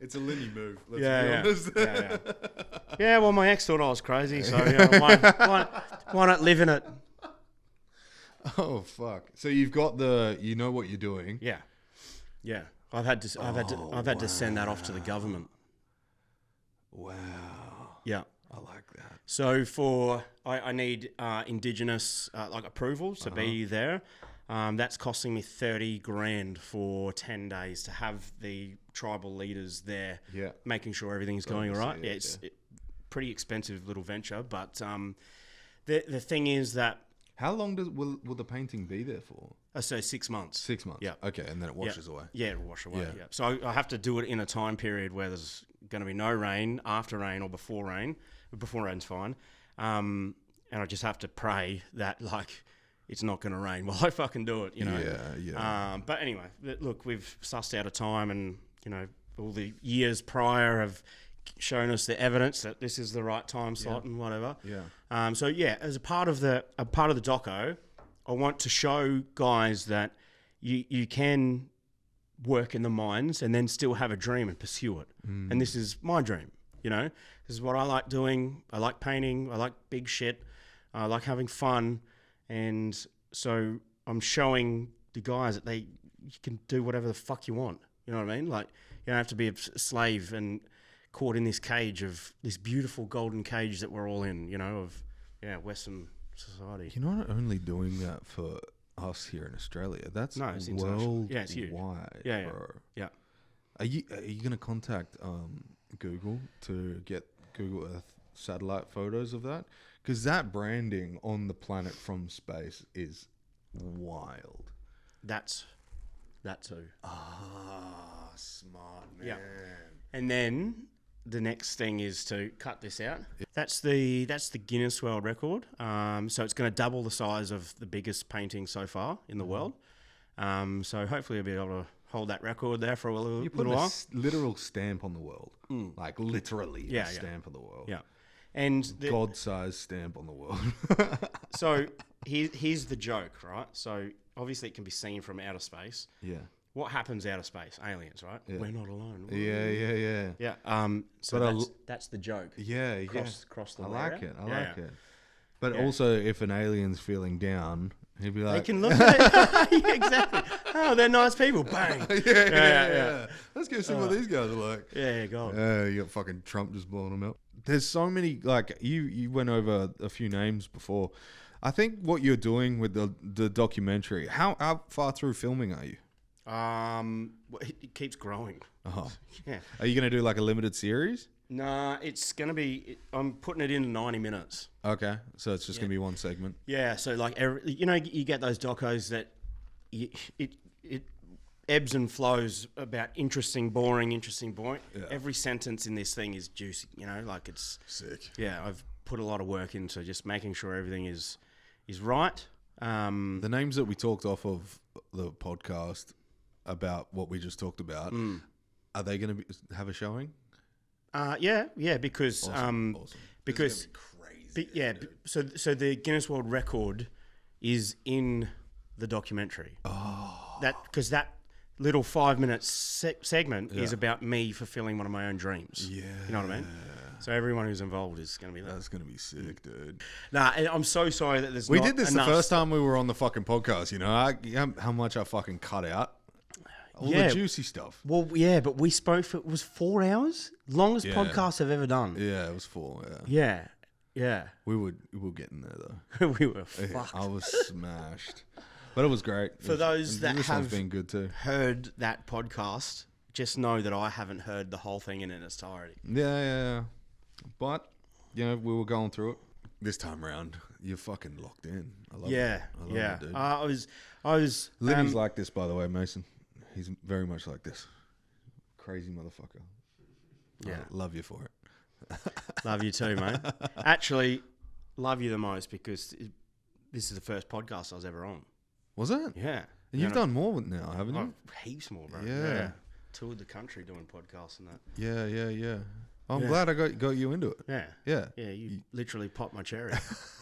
It's a Lini move, let's be honest. Yeah, well, my ex thought I was crazy, so why not live in it? Oh, fuck. So you've got you know what you're doing. Yeah. I've had to send that off to the government. Wow. Yeah. I like that. So I need Indigenous approval to be there. That's costing me $30,000 for 10 days to have the tribal leaders there, making sure everything's going all right. It's pretty expensive little venture, but the thing is that... How long will the painting be there for? So 6 months. 6 months. Yeah. Okay, and then it washes away. Yeah, it'll wash away. Yeah. So I have to do it in a time period where there's going to be no rain, after rain, or before rain. Before rain's fine. And I just have to pray that it's not going to rain while I fucking do it, you know. Yeah. But anyway, look, we've sussed out a time, and all the years prior have shown us the evidence that this is the right time slot and whatever. Yeah. So as a part of the doco, I want to show guys that you can work in the mines and then still have a dream and pursue it. And this is my dream. This is what I like doing. I like painting. I like big shit. I like having fun. And so I'm showing the guys that you can do whatever the fuck you want. You know what I mean? Like, you don't have to be a slave and caught in this cage of this beautiful golden cage that we're all in, of Western society. You're not only doing that for us here in Australia. That's it's worldwide. Yeah, it's huge. Yeah, bro. Yeah. Are you gonna contact Google to get Google Earth satellite photos of that? Because that branding on the planet from space is wild. That too. Ah, smart man. Yeah. And then the next thing is to cut this out. That's the Guinness World Record. So it's going to double the size of the biggest painting so far in the world. So hopefully I'll be able to hold that record there for a little while. Literal stamp on the world, like literally a stamp on the world. Yeah, and God-sized stamp on the world. So here's the joke, right? So obviously it can be seen from outer space. Yeah. What happens out of space? Aliens, right? Yeah. We're not alone. Yeah. Yeah. So that's the joke. Yeah. Cross the I area. like it. I like it. But also, if an alien's feeling down, he'd be like, they can look at it. Yeah, exactly. Oh, they're nice people. Bang. Yeah. Let's go see what these guys are like. Yeah, go on. You got fucking Trump just blowing them up. There's so many, like, you went over a few names before. I think what you're doing with the documentary, how far through filming are you? It keeps growing. Oh. Yeah. Are you going to do like a limited series? Nah, it's going to be, I'm putting it into 90 minutes. Okay. So it's just going to be one segment. Yeah. So like, you get those docos that it ebbs and flows about interesting, boring. Yeah. Every sentence in this thing is juicy, like it's sick. Yeah. I've put a lot of work into just making sure everything is right. The names that we talked off of the podcast about what we just talked about, are they going to have a showing? Yeah, because awesome. Because crazy. So the Guinness World Record is in the documentary. Oh, because that little 5-minute segment is about me fulfilling one of my own dreams. Yeah, you know what I mean. So everyone who's involved is going to be there. That's going to be sick, dude. Nah, and I'm so sorry that there's. We not did this enough the first time we were on the fucking podcast. How much I fucking cut out. All the juicy stuff. Well, yeah, but we spoke for, it was 4 hours? Longest podcast I've ever done. Yeah, it was 4, Yeah. We were getting there, though. We were fucked. I was smashed. But it was great. For those that have been good too. Heard that podcast, just know that I haven't heard the whole thing in its entirety. Yeah. But, we were going through it. This time around, you're fucking locked in. I love it. I love it, dude. I was... Lini's like this, by the way, Mason. He's very much like this. Crazy motherfucker. Yeah. I love you for it. Love you too, mate. Actually, love you the most because this is the first podcast I was ever on. Was it? Yeah. And you've done more now, haven't you? Heaps more, bro. Yeah. Toured the country doing podcasts and that. Yeah. I'm glad I got you into it. Yeah, you literally popped my cherry.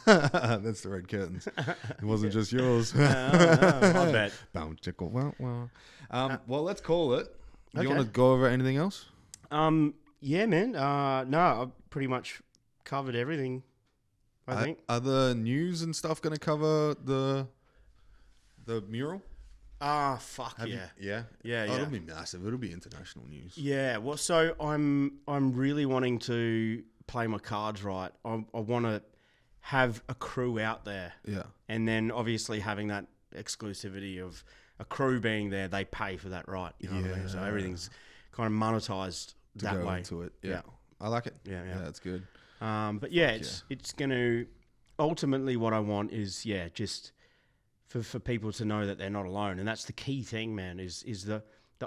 That's the red curtains. It wasn't just yours. No, I bet. Well, let's call it. Okay. You want to go over anything else? Yeah, man. No, I've pretty much covered everything, I think. Are the news and stuff going to cover the mural? Fuck Yeah. It'll be massive. It'll be international news. Yeah. Well, so I'm really wanting to play my cards right. I want to have a crew out there. Yeah. And then obviously having that exclusivity of a crew being there, they pay for that right. You know what I mean? So everything's kind of monetized that way. Into it. Yeah. I like it. Yeah. That's good. But yeah, it's going to ultimately what I want is just for people to know that they're not alone, and that's the key thing, man. Is the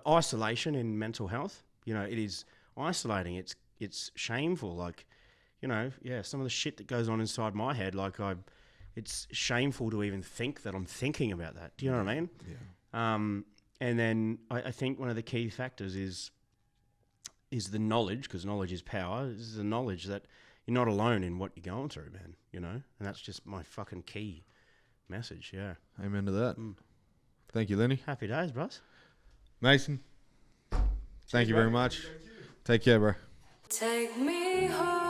isolation in mental health. It is isolating. It's shameful. Like, some of the shit that goes on inside my head. Like it's shameful to even think that I'm thinking about that. Do you know what I mean? Yeah. And then I think one of the key factors is the knowledge, because knowledge is power. Is the knowledge that you're not alone in what you're going through, man. And that's just my fucking key message. Yeah. Amen to that. Thank you, Lini. Happy days, bros. Mason, thank you very much. Take care, bro. Take me home.